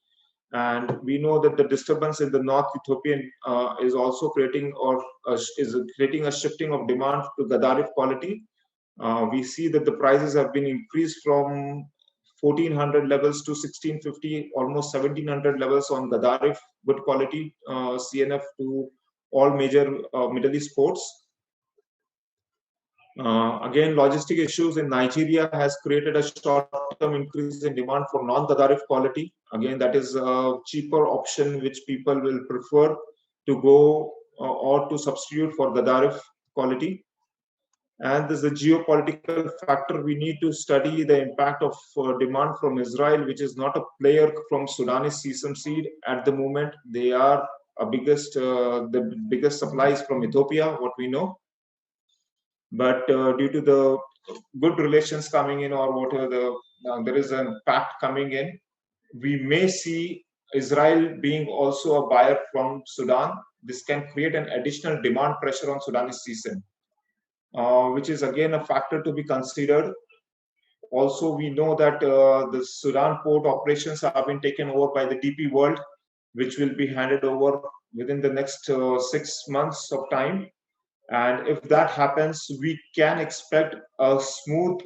And we know that the disturbance in the North Ethiopian is also creating a shifting of demand to Gadaref quality. We see that the prices have been increased from 1400 levels to 1650, almost 1700 levels on Gadaref, good quality CNF to all major Middle East ports. Again, logistic issues in Nigeria has created a short-term increase in demand for non-Gadaref quality. Again, that is a cheaper option which people will prefer to go or to substitute for Gadaref quality. And there's a geopolitical factor. We need to study the impact of demand from Israel, which is not a player from Sudanese sesame seed at the moment. They are the biggest supplies from Ethiopia, what we know. But due to the good relations coming in or whatever, there is a pact coming in, we may see Israel being also a buyer from Sudan. This can create an additional demand pressure on Sudanese sesame. Which is again a factor to be considered. Also, we know that the Sudan port operations have been taken over by the DP World, which will be handed over within the next 6 months of time. And if that happens, we can expect a smooth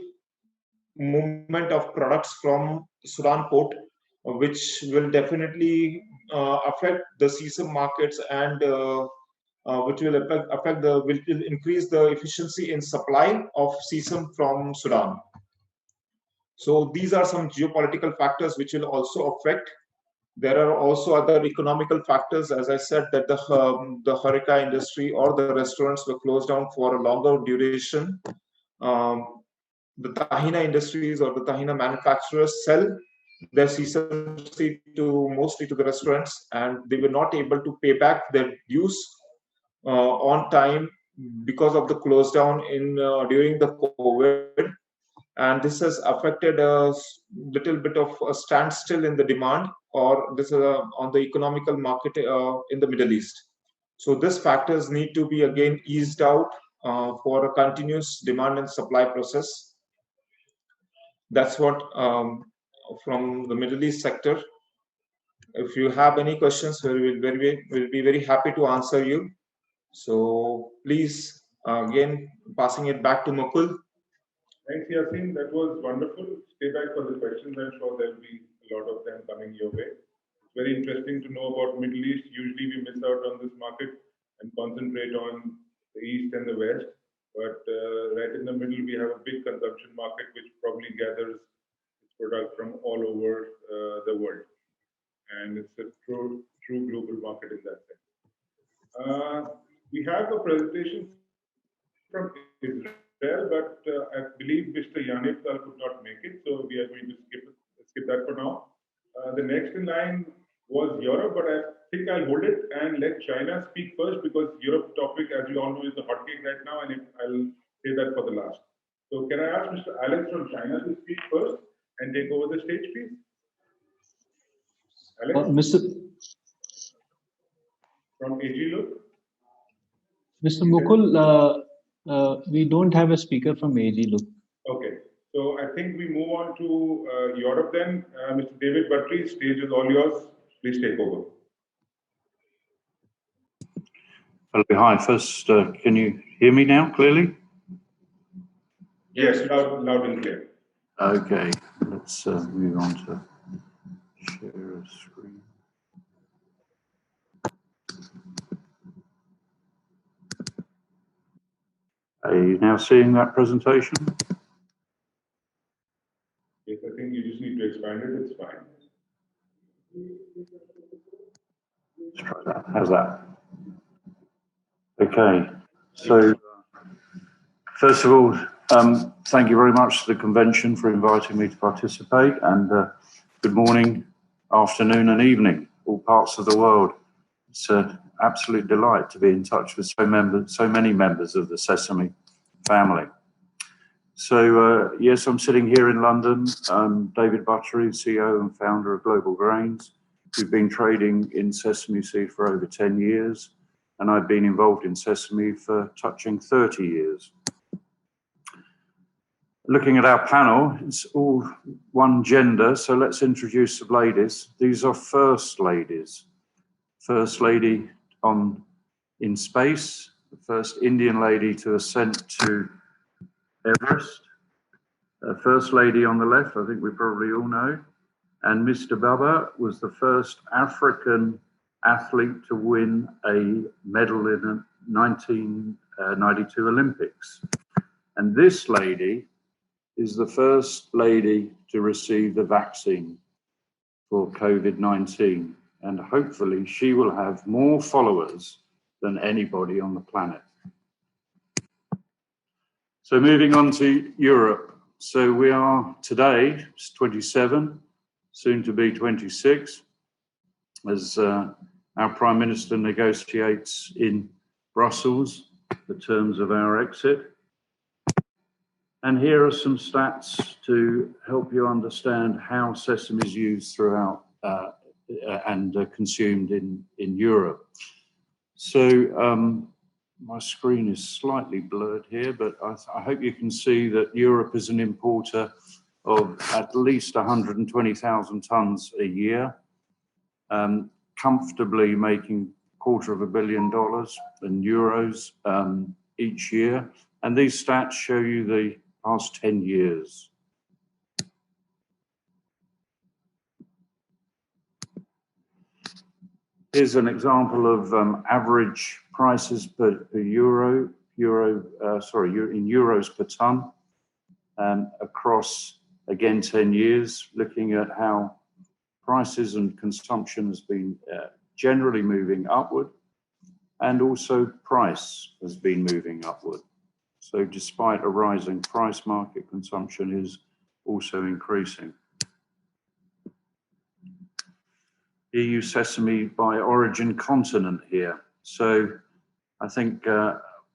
movement of products from Sudan port, which will definitely affect the sesame markets and which will increase the efficiency in supply of sesame from Sudan. So these are some geopolitical factors which will also affect. There are also other economical factors, as I said, that the horeca industry or the restaurants were closed down for a longer duration. The tahina industries or the tahina manufacturers sell their sesame seed mostly to the restaurants, and they were not able to pay back their dues on time because of the close down during the COVID, and this has affected a little bit of a standstill in the demand or this on the economical market in the Middle East. So these factors need to be again eased out for a continuous demand and supply process. That's what from the Middle East sector. If you have any questions, we'll be very happy to answer you. So please, again, passing it back to Mukul. Thanks, Yasin. That was wonderful. Stay back for the questions. I'm sure there'll be a lot of them coming your way. It's very interesting to know about Middle East. Usually we miss out on this market and concentrate on the East and the West. But right in the middle, we have a big consumption market, which probably gathers its product from all over the world. And it's a true global market in that sense. We have a presentation from Israel, but I believe Mr. Yanif could not make it, so we are going to skip that for now. The next in line was Europe, but I think I'll hold it and let China speak first because Europe topic, as you all know, is the hotcake right now, and I'll say that for the last. So can I ask Mr. Alex from China to speak first and take over the stage, please? Alex? From AG Look? Mr. Mukul, we don't have a speaker from AG Look. Okay, so I think we move on to Europe then. Mr. David Buttery, stage is all yours. Please take over. Hi, first, can you hear me now clearly? Yes, loud and clear. Okay, let's move on to share a screen. Are you now seeing that presentation? Yes, I think you just need to expand it, it's fine. Let's try that. How's that? Okay, so first of all, thank you very much to the convention for inviting me to participate, and good morning, afternoon and evening, all parts of the world. It's an absolute delight to be in touch with so many members of the Sesame family. So yes, I'm sitting here in London. I'm David Buttery, CEO and founder of Global Grains. We've been trading in sesame seed for over 10 years, and I've been involved in sesame for touching 30 years. Looking at our panel, it's all one gender, so let's introduce the ladies. These are first ladies. First lady in space, the first Indian lady to ascend to Everest. First lady on the left, I think we probably all know. And Mr. Baba was the first African athlete to win a medal in the 1992 Olympics. And this lady is the first lady to receive the vaccine for COVID-19. And hopefully she will have more followers than anybody on the planet. So moving on to Europe. So we are today, it's 27, soon to be 26, as our Prime Minister negotiates in Brussels the terms of our exit. And here are some stats to help you understand how sesame is used throughout and consumed in Europe. So my screen is slightly blurred here, but I hope you can see that Europe is an importer of at least 120,000 tons a year, comfortably making $250 million in euros each year. And these stats show you the past 10 years. Here's an example of average prices per in euros per ton across, again, 10 years, looking at how prices and consumption has been generally moving upward, and also price has been moving upward. So despite a rising price, market consumption is also increasing. EU sesame by origin continent here. So I think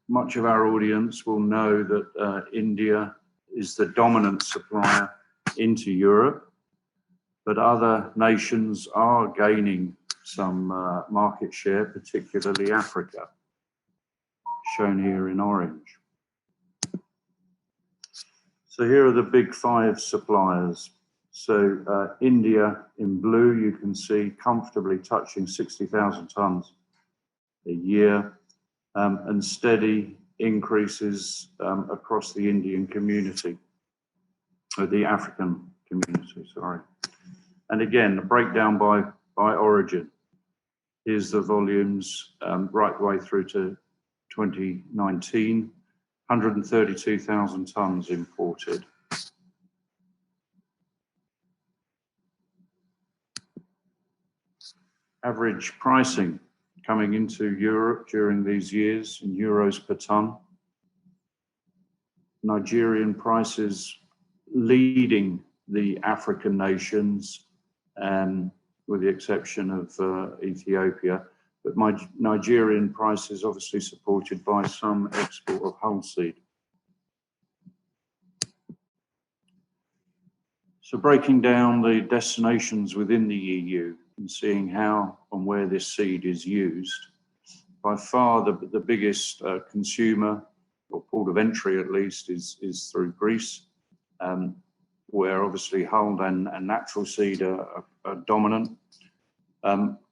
much of our audience will know that India is the dominant supplier into Europe, but other nations are gaining some market share, particularly Africa, shown here in orange. So here are the big 5 suppliers. So India in blue, you can see comfortably touching 60,000 tons a year, and steady increases across the Indian community, or the African community, sorry. And again, the breakdown by origin. Here's the volumes right the way through to 2019, 132,000 tons imported. Average pricing coming into Europe during these years in euros per ton. Nigerian prices leading the African nations, with the exception of Ethiopia, but Nigerian prices obviously supported by some export of whole seed. So breaking down the destinations within the EU and seeing how and where this seed is used, by far the biggest consumer, or port of entry at least, is through Greece, where obviously hulled and natural seed are dominant.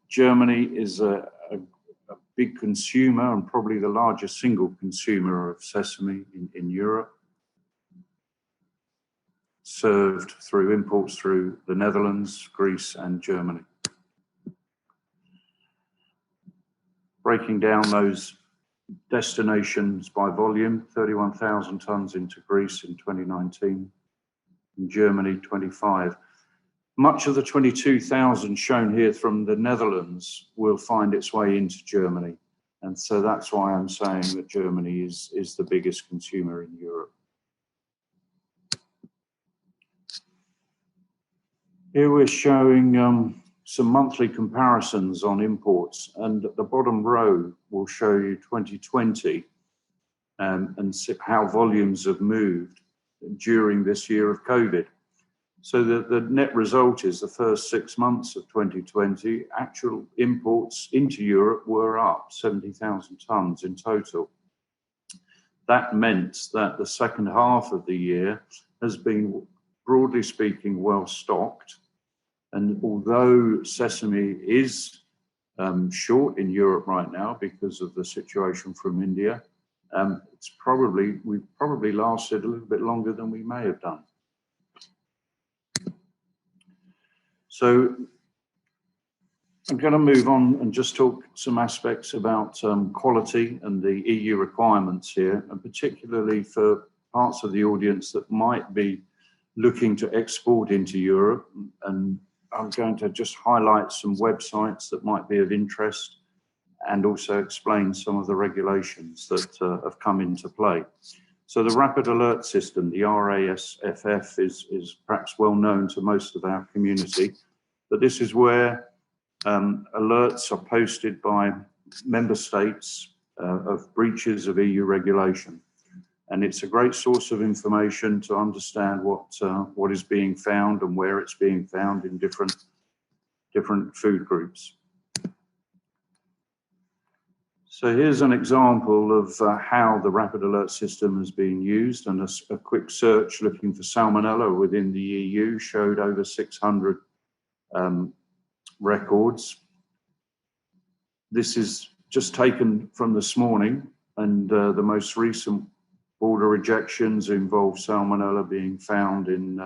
Germany is a big consumer and probably the largest single consumer of sesame in Europe, served through imports through the Netherlands, Greece, and Germany. Breaking down those destinations by volume, 31,000 tons into Greece in 2019, in Germany 25. Much of the 22,000 shown here from the Netherlands will find its way into Germany. And so that's why I'm saying that Germany is the biggest consumer in Europe. Here we're showing some monthly comparisons on imports, and at the bottom row will show you 2020 and how volumes have moved during this year of COVID. So the net result is the first 6 months of 2020, actual imports into Europe were up 70,000 tons in total. That meant that the second half of the year has been, broadly speaking, well stocked. And although sesame is short in Europe right now because of the situation from India, we've probably lasted a little bit longer than we may have done. So I'm going to move on and just talk some aspects about quality and the EU requirements here, and particularly for parts of the audience that might be looking to export into Europe. And I'm going to just highlight some websites that might be of interest and also explain some of the regulations that have come into play. So the Rapid Alert System, the RASFF, is perhaps well known to most of our community, but this is where alerts are posted by member states of breaches of EU regulation. And it's a great source of information to understand what is being found and where it's being found in different food groups. So here's an example of how the Rapid Alert System is being used, and a quick search looking for salmonella within the EU showed over 600 records. This is just taken from this morning, and the most recent border rejections involve salmonella being found in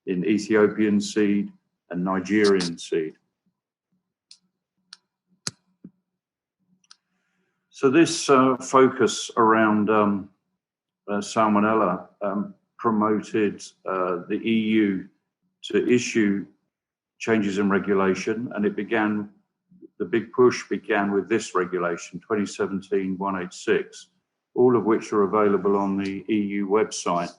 Ethiopian seed and Nigerian seed. So this focus around salmonella promoted the EU to issue changes in regulation, and the big push began with this regulation, 2017-186, all of which are available on the EU website.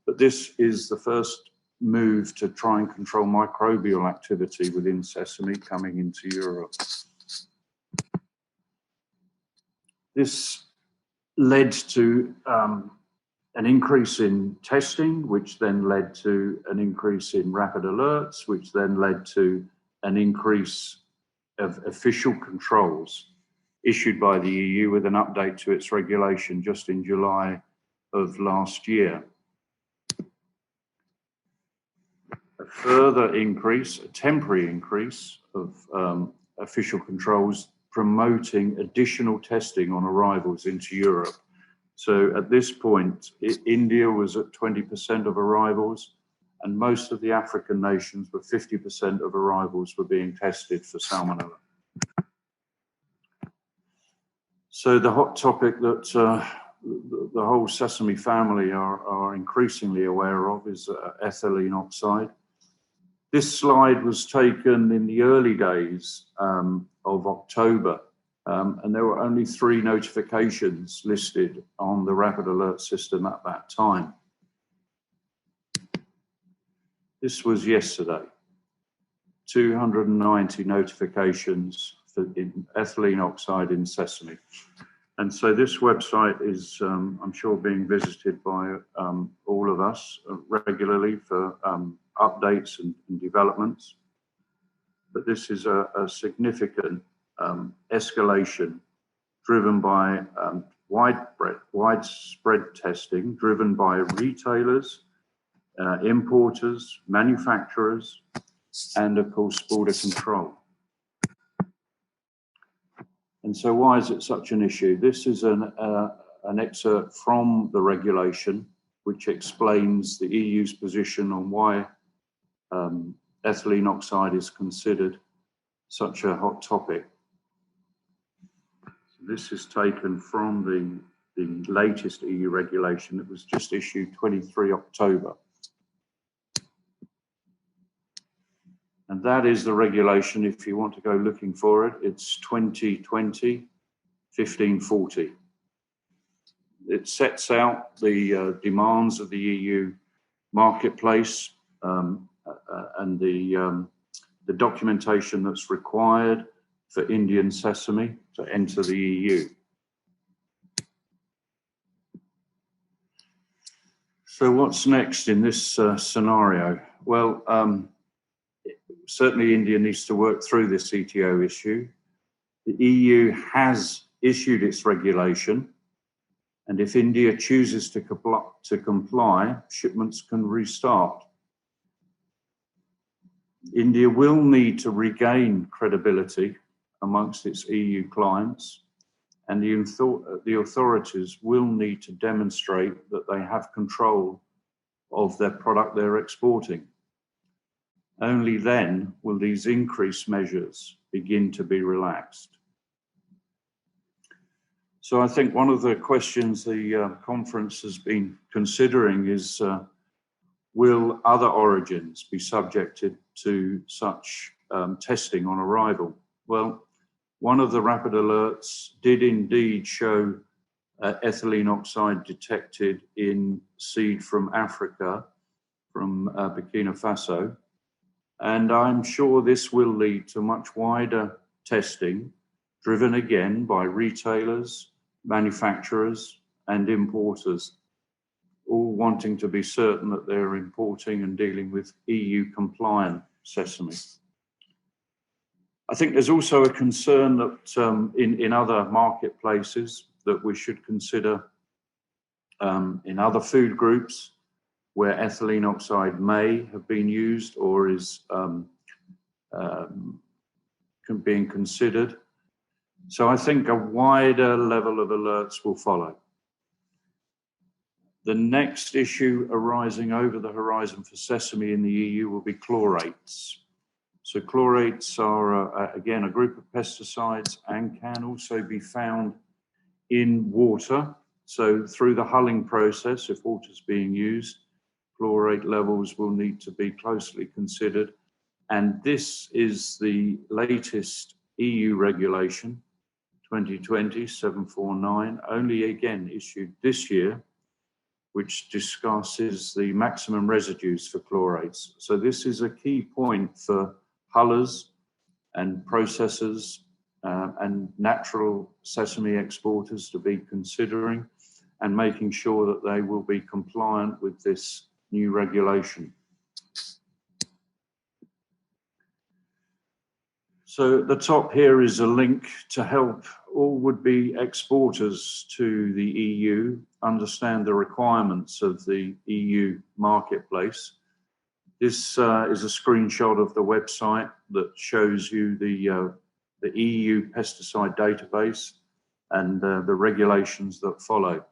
But this is the first move to try and control microbial activity within sesame coming into Europe. This led to an increase in testing, which then led to an increase in rapid alerts, which then led to an increase of official controls issued by the EU with an update to its regulation just in July of last year. A further increase, a temporary increase of official controls promoting additional testing on arrivals into Europe. So at this point, India was at 20% of arrivals, and most of the African nations were 50% of arrivals were being tested for salmonella. So the hot topic that the whole sesame family are increasingly aware of is ethylene oxide. This slide was taken in the early days of October, and there were only 3 notifications listed on the Rapid Alert System at that time. This was yesterday, 290 notifications for ethylene oxide in sesame. And so this website is, I'm sure, being visited by all of us regularly for updates and developments. But this is a significant escalation driven by widespread testing, driven by retailers, importers, manufacturers, and of course border control. And so why is it such an issue? This is an excerpt from the regulation, which explains the EU's position on why ethylene oxide is considered such a hot topic. So this is taken from the latest EU regulation that was just issued 23 October. And that is the regulation, if you want to go looking for it, it's 2020-1540. It sets out the demands of the EU marketplace and the documentation that's required for Indian sesame to enter the EU. So what's next in this scenario? Well, certainly India needs to work through this CTO issue. The EU has issued its regulation, and if India chooses to comply, shipments can restart. India will need to regain credibility amongst its EU clients, and the authorities will need to demonstrate that they have control of their product they're exporting. Only then will these increased measures begin to be relaxed. So I think one of the questions the conference has been considering is, will other origins be subjected to such testing on arrival? Well, one of the rapid alerts did indeed show ethylene oxide detected in seed from Africa, from Burkina Faso. And I'm sure this will lead to much wider testing, driven again by retailers, manufacturers, and importers, all wanting to be certain that they're importing and dealing with EU compliant sesame. I think there's also a concern that in other marketplaces that we should consider in other food groups where ethylene oxide may have been used or is being considered. So I think a wider level of alerts will follow. The next issue arising over the horizon for sesame in the EU will be chlorates. So chlorates are, again, a group of pesticides and can also be found in water. So through the hulling process, if water is being used, chlorate levels will need to be closely considered. And this is the latest EU regulation, 2020-749, only again issued this year, which discusses the maximum residues for chlorates. So this is a key point for hullers and processors and natural sesame exporters to be considering and making sure that they will be compliant with this new regulation. So at the top here is a link to help all would-be exporters to the EU understand the requirements of the EU marketplace. This is a screenshot of the website that shows you the EU pesticide database and the regulations that follow.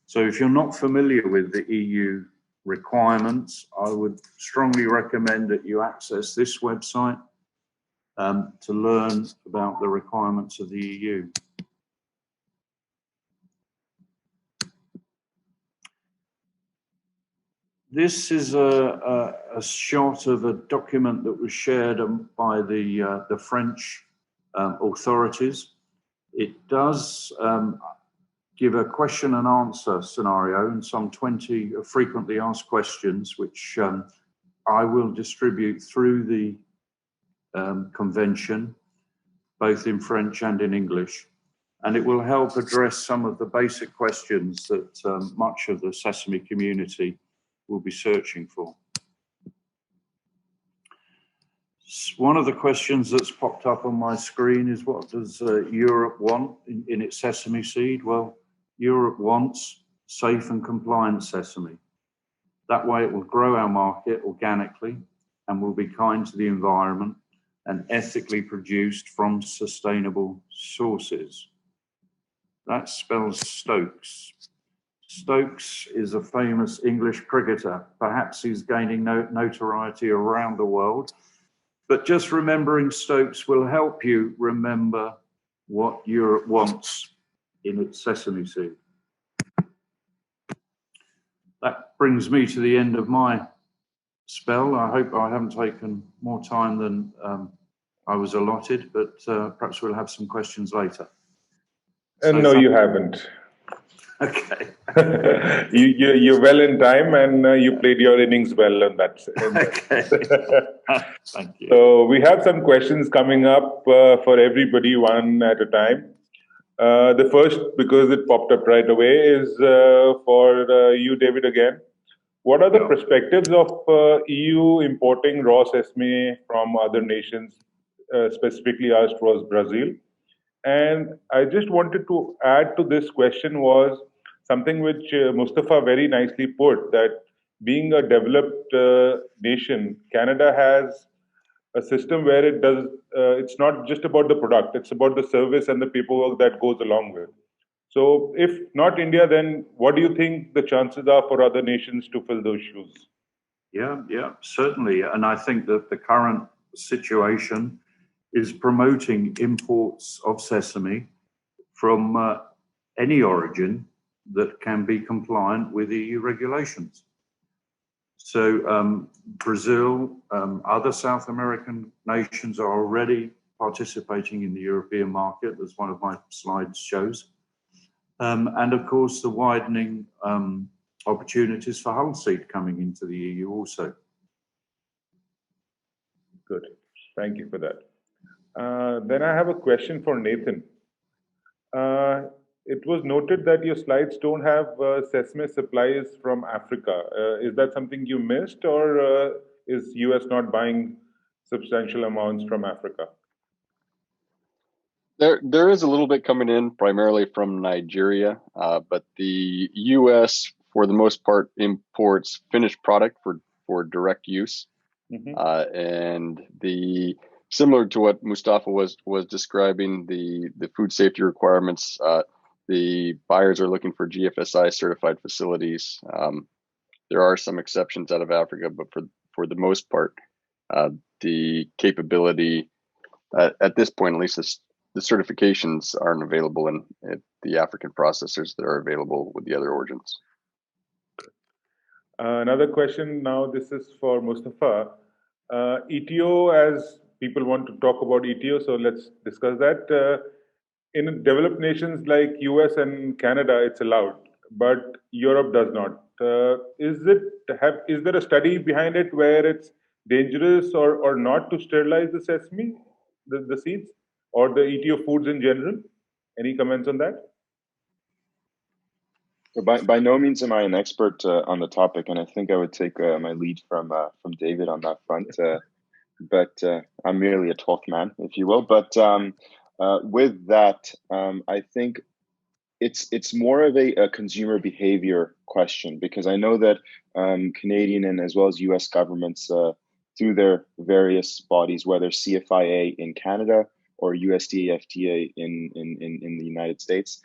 So if you're not familiar with the EU requirements, I would strongly recommend that you access this website to learn about the requirements of the EU. This is a shot of a document that was shared by the French authorities. It does give a question and answer scenario and some 20 frequently asked questions, which I will distribute through the convention, both in French and in English. And it will help address some of the basic questions that much of the sesame community will be searching for. One of the questions that's popped up on my screen is, what does Europe want in its sesame seed? Well, Europe wants safe and compliant sesame. That way it will grow our market organically and will be kind to the environment and ethically produced from sustainable sources. That spells Stokes. Stokes is a famous English cricketer. Perhaps he's gaining notoriety around the world, but just remembering Stokes will help you remember what Europe wants in its sesame seed. That brings me to the end of my spell. I hope I haven't taken more time than I was allotted, but perhaps we'll have some questions later. And So no, you haven't. Okay. You're well in time, and you played your innings well in that. Okay. Thank you. So we have some questions coming up for everybody, one at a time. The first, because it popped up right away, is for you, David, again. What are the perspectives of EU importing raw sesame from other nations? Specifically asked was Brazil. And I just wanted to add to this question was something which Mustafa very nicely put, that being a developed nation, Canada has a system where it does, it's not just about the product, it's about the service and the paperwork that goes along with. So if not India, then what do you think the chances are for other nations to fill those shoes? Yeah, certainly. And I think that the current situation is promoting imports of sesame from any origin that can be compliant with EU regulations. So Brazil, other South American nations are already participating in the European market, as one of my slides shows. And of course, the widening opportunities for hull seed coming into the EU also. Good, thank you for that. Then I have a question for Nathan. It was noted that your slides don't have sesame supplies from Africa. Is that something you missed, or is US not buying substantial amounts from Africa? There is a little bit coming in, primarily from Nigeria, but the US, for the most part, imports finished product for direct use. Mm-hmm. And similar to what Mustafa was describing, the food safety requirements, the buyers are looking for GFSI certified facilities. There are some exceptions out of Africa, but for the most part, the capability at this point, at least, the certifications aren't available in the African processors that are available with the other origins. Another question now, this is for Mustafa. ETO, as people want to talk about ETO, so let's discuss that. In developed nations like US and Canada, it's allowed, but Europe does not. Is there a study behind it where it's dangerous or not to sterilize the sesame, the seeds, or the ETO foods in general? Any comments on that? By no means am I an expert on the topic, and I think I would take my lead from David on that front. But I'm merely a 12th man, if you will. But with that, I think it's more of a consumer behavior question, because I know that Canadian and as well as US governments, through their various bodies, whether CFIA in Canada or USDA FDA in the United States,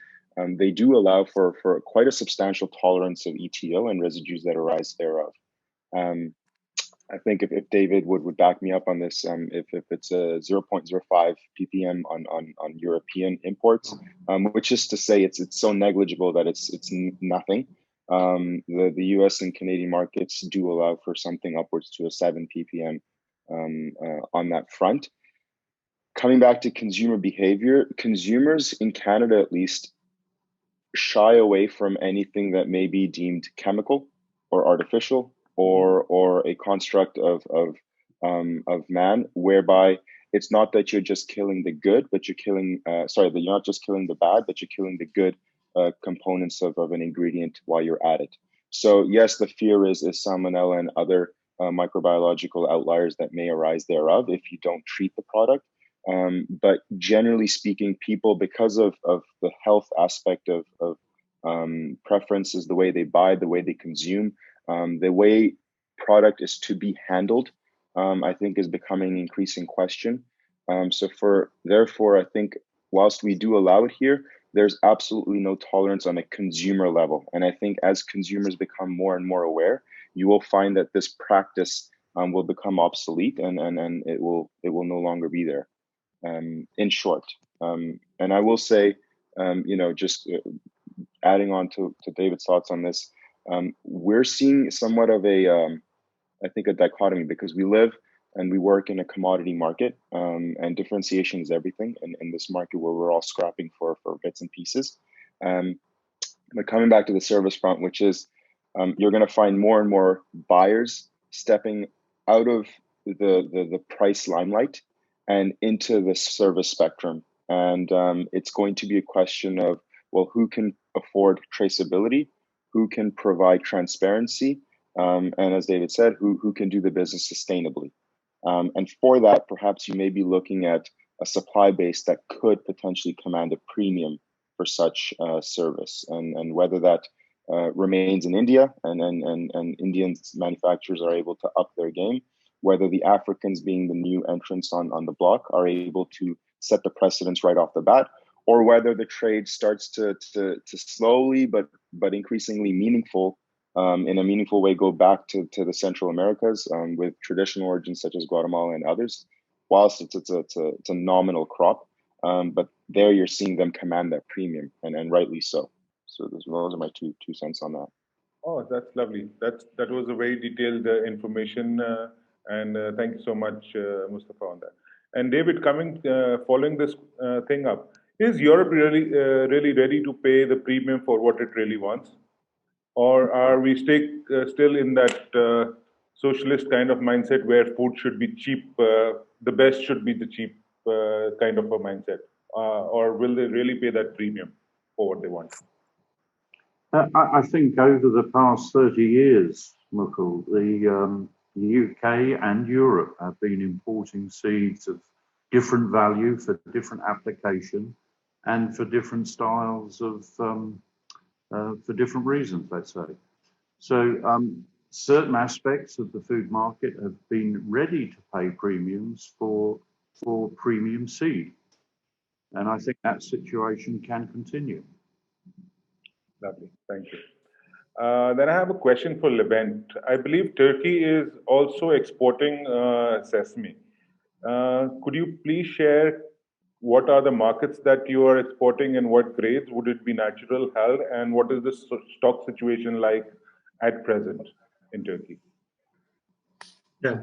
they do allow for quite a substantial tolerance of ETO and residues that arise thereof. I think if David would back me up on this, if it's a 0.05 ppm on European imports, which is to say it's so negligible that it's nothing. The US and Canadian markets do allow for something upwards to a 7 ppm on that front. Coming back to consumer behavior, consumers in Canada at least shy away from anything that may be deemed chemical or artificial or a construct of man, whereby it's not that you're just killing the good, but you're killing that you're not just killing the bad, but you're killing the good components of an ingredient while you're at it. So yes, the fear is salmonella and other microbiological outliers that may arise thereof if you don't treat the product. But generally speaking, people, because of the health aspect of preferences, the way they buy, the way they consume, the way product is to be handled, I think is becoming an increasing question. Therefore, I think whilst we do allow it here, there's absolutely no tolerance on a consumer level. And I think as consumers become more and more aware, you will find that this practice will become obsolete, and it will no longer be there. In short, and I will say, just adding on to David's thoughts on this, we're seeing somewhat of I think a dichotomy, because we live and we work in a commodity market, and differentiation is everything in this market where we're all scrapping for bits and pieces. But coming back to the service front, which is you're going to find more and more buyers stepping out of the price limelight and into the service spectrum. And it's going to be a question of, well, who can afford traceability, who can provide transparency, and as David said, who can do the business sustainably. And for that, perhaps you may be looking at a supply base that could potentially command a premium for such service, and whether that remains in India and Indian manufacturers are able to up their game, whether the Africans, being the new entrants on the block, are able to set the precedence right off the bat, or whether the trade starts to slowly but increasingly meaningful, in a meaningful way, go back to the Central Americas with traditional origins such as Guatemala and others. Whilst it's a nominal crop, but there you're seeing them command that premium, and rightly so. So those are my two cents on that. Oh, that's lovely. That was a very detailed information, and thank you so much, Mustafa, on that. And David, following this thing up, is Europe really ready to pay the premium for what it really wants, or are we still in that socialist kind of mindset where food should be cheap, the best should be the cheap kind of a mindset, or will they really pay that premium for what they want? I think over the past 30 years, Mukul, the UK and Europe have been importing seeds of different value for different application and for different styles of, for different reasons, let's say. So certain aspects of the food market have been ready to pay premiums for premium seed. And I think that situation can continue. Lovely, thank you. Then I have a question for Levent. I believe Turkey is also exporting sesame. Could you please share what are the markets that you are exporting and what grades? Would it be natural, held, and what is the stock situation like at present in Turkey? Yeah,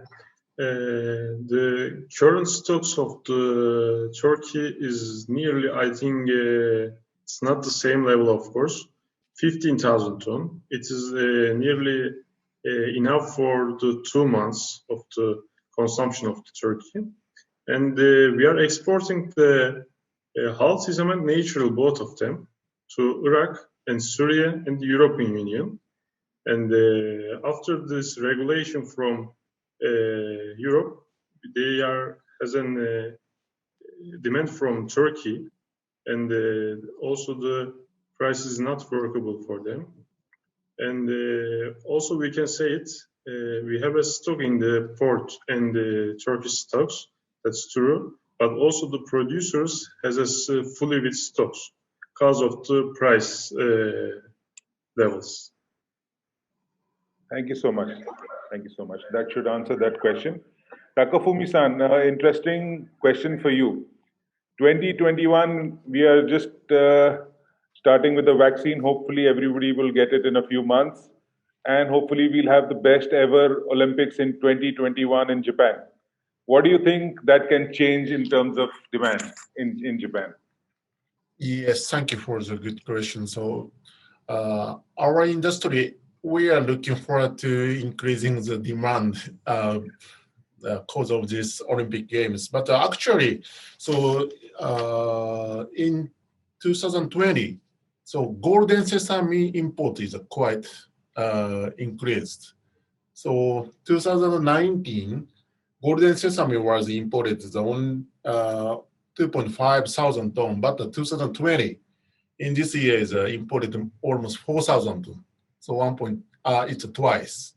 the current stocks of the Turkey is nearly, I think, it's not the same level, of course, 15,000 tons. It is nearly enough for the 2 months of the consumption of the Turkey. And we are exporting the halal sesame and natural, both of them, to Iraq and Syria and the European Union. And after this regulation from Europe, they has a demand from Turkey, and also the price is not workable for them. And also we can say it, we have a stock in the port and the Turkish stocks, that's true, but also the producers has a fully with stocks because of the price levels. Thank you so much. Thank you so much. That should answer that question. Takafumi-san, interesting question for you. 2021, we are just starting with the vaccine. Hopefully everybody will get it in a few months. And hopefully we'll have the best ever Olympics in 2021 in Japan. What do you think that can change in terms of demand in Japan? Yes, thank you for the good question. So our industry, we are looking forward to increasing the demand because of these Olympic Games. But actually, so in 2020, so golden sesame import is quite increased. So 2019, golden sesame was imported on 2.5 thousand tons, but 2020, in this year, is imported almost 4,000 tons. So it's twice.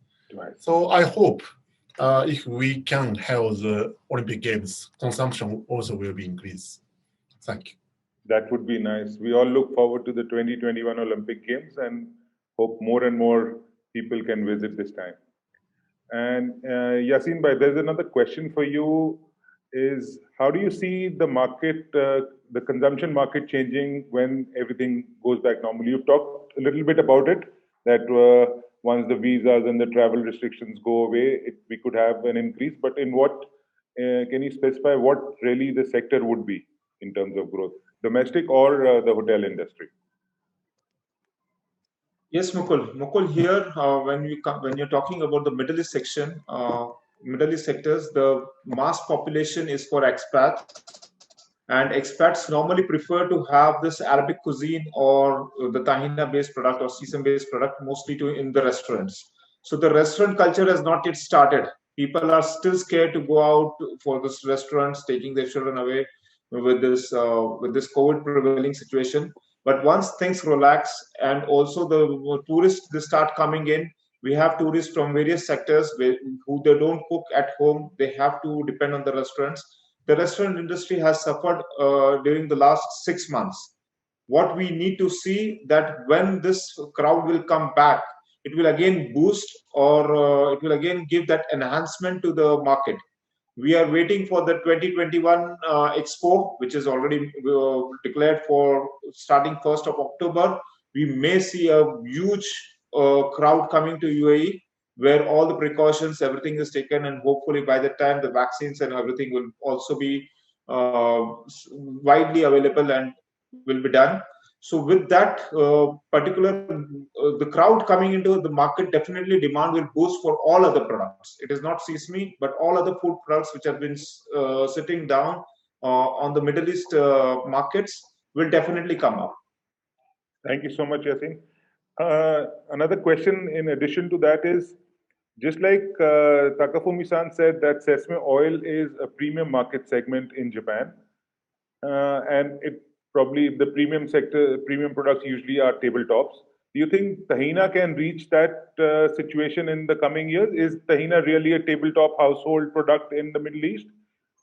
So I hope if we can have the Olympic Games, consumption also will be increased. Thank you. That would be nice. We all look forward to the 2021 Olympic Games and hope more and more people can visit this time. And Yasin bhai, there's another question for you. Is how do you see the market, the consumption market changing when everything goes back normally? You've talked a little bit about it, that once the visas and the travel restrictions go away, we could have an increase. But in what, can you specify what really the sector would be in terms of growth, domestic or the hotel industry? Yes, Mukul. Mukul, here, when you're talking about the Middle East section, Middle East sectors, the mass population is for expats, and expats normally prefer to have this Arabic cuisine or the tahina-based product or sesame-based product mostly in the restaurants. So the restaurant culture has not yet started. People are still scared to go out for this restaurants, taking their children away with this COVID prevailing situation. But once things relax and also the tourists they start coming in, we have tourists from various sectors who they don't cook at home. They have to depend on the restaurants. The restaurant industry has suffered during the last 6 months. What we need to see that when this crowd will come back, it will again boost or it will again give that enhancement to the market. We are waiting for the 2021 Expo, which is already declared for starting 1st of October. We may see a huge crowd coming to UAE, where all the precautions, everything is taken, and hopefully by the time the vaccines and everything will also be widely available and will be done. So with that the crowd coming into the market, definitely demand will boost for all other products. It is not sesame, but all other food products which have been sitting down on the Middle East markets will definitely come up. Thank you so much, Yasin. Another question in addition to that is, just like Takafumi-san said that sesame oil is a premium market segment in Japan, and it probably the premium sector, premium products usually are tabletops. Do you think tahina can reach that situation in the coming years? Is tahina really a tabletop household product in the Middle East?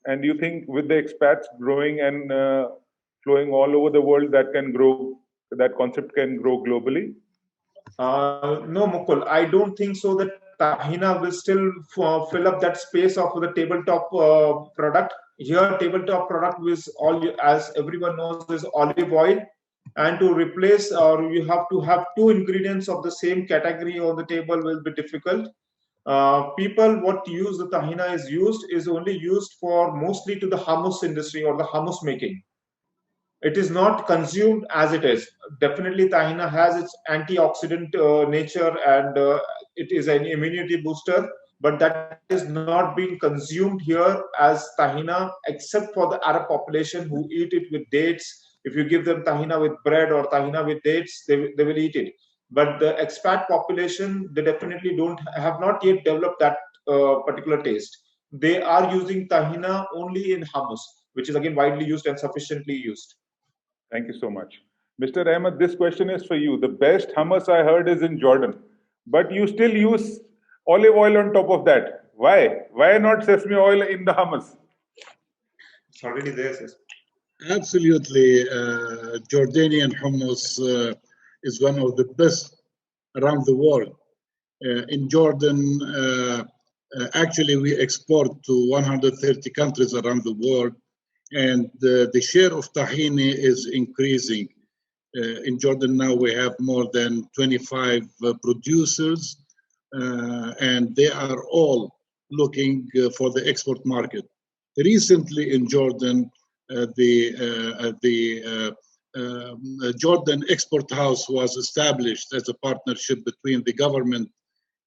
And do you think with the expats growing and flowing all over the world, that can grow, that concept can grow globally? No, Mukul, I don't think so that tahina will still fill up that space of the tabletop product. Here, tabletop product is all, as everyone knows, is olive oil, and to replace or you have to have two ingredients of the same category on the table will be difficult. People what use the tahina is only used for mostly to the hummus industry or the hummus making. It is not consumed as it is. Definitely, tahina has its antioxidant nature and it is an immunity booster, but that is not being consumed here as tahina, except for the Arab population who eat it with dates. If you give them tahina with bread or tahina with dates, they will eat it. But the expat population, they definitely have not yet developed that particular taste. They are using tahina only in hummus, which is again widely used and sufficiently used. Thank you so much. Mr. Ahmad, this question is for you. The best hummus I heard is in Jordan, but you still use olive oil on top of that. Why? Why not sesame oil in the hummus? It's already there, sir. Absolutely. Jordanian hummus is one of the best around the world. In Jordan, actually, we export to 130 countries around the world, and the share of tahini is increasing. In Jordan now we have more than 25 producers, and they are all looking for the export market. Recently in Jordan, the Jordan Export House was established as a partnership between the government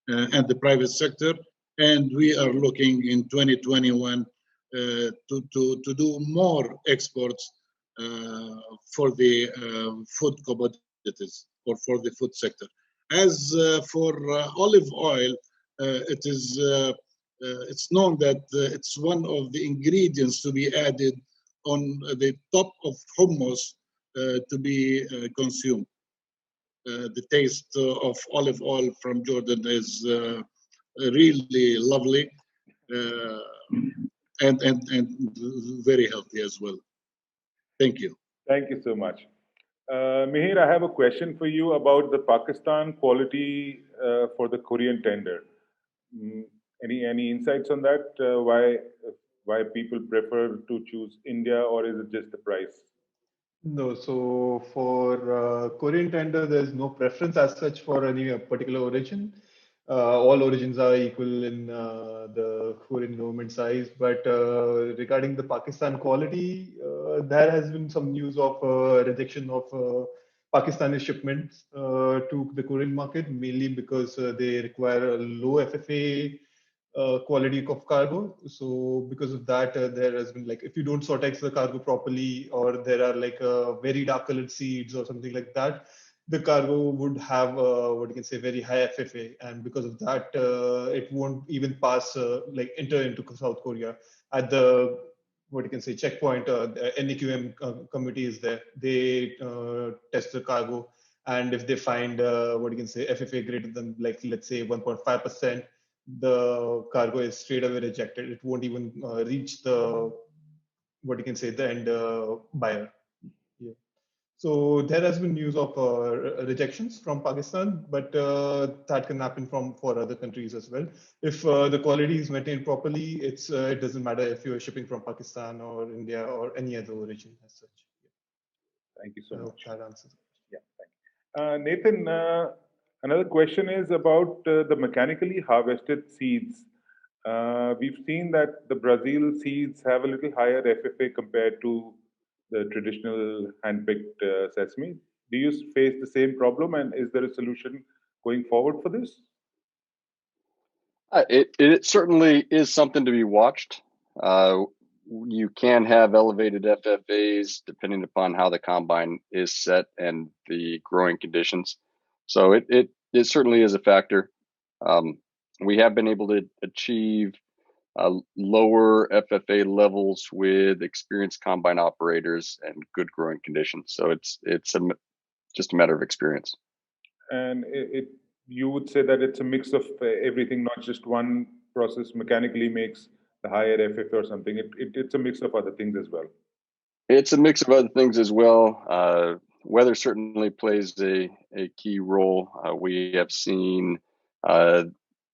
and the private sector, and we are looking in 2021 to do more exports for the food commodities or for the food sector. As for olive oil, it's known that it's one of the ingredients to be added on the top of hummus to be consumed. The taste of olive oil from Jordan is really lovely. and very healthy as well. Thank you. Thank you so much. Mihir, I have a question for you about the Pakistan quality for the Korean tender. Any insights on that? Why people prefer to choose India, or is it just the price? No, so for Korean tender, there's no preference as such for any particular origin. All origins are equal in the Korean government size. But regarding the Pakistan quality, there has been some news of rejection of Pakistani shipments to the Korean market, mainly because they require a low FFA quality of cargo. So because of that, there has been like, if you don't sortex the cargo properly, or there are like very dark colored seeds or something like that, the cargo would have what you can say very high FFA, and because of that, it won't even pass like enter into South Korea at the what you can say checkpoint. The NEQM committee is there. They test the cargo, and if they find what you can say FFA greater than like let's say 1.5%, the cargo is straight away rejected. It won't even reach the what you can say the end buyer. Yeah. So there has been news of rejections from Pakistan, but that can happen for other countries as well. If the quality is maintained properly, it doesn't matter if you're shipping from Pakistan or India or any other origin as such. Yeah. Thank you so much. That answers. Yeah, thank you. Nathan, another question is about the mechanically harvested seeds. We've seen that the Brazil seeds have a little higher FFA compared to the traditional hand-picked sesame. Do you face the same problem, and is there a solution going forward for this? It certainly is something to be watched. You can have elevated FFAs depending upon how the combine is set and the growing conditions. So it certainly is a factor. We have been able to achieve lower FFA levels with experienced combine operators and good growing conditions. So it's just a matter of experience. And you would say that it's a mix of everything, not just one process mechanically makes the higher FFA or something. It's a mix of other things as well. It's a mix of other things as well. Weather certainly plays a key role. We have seen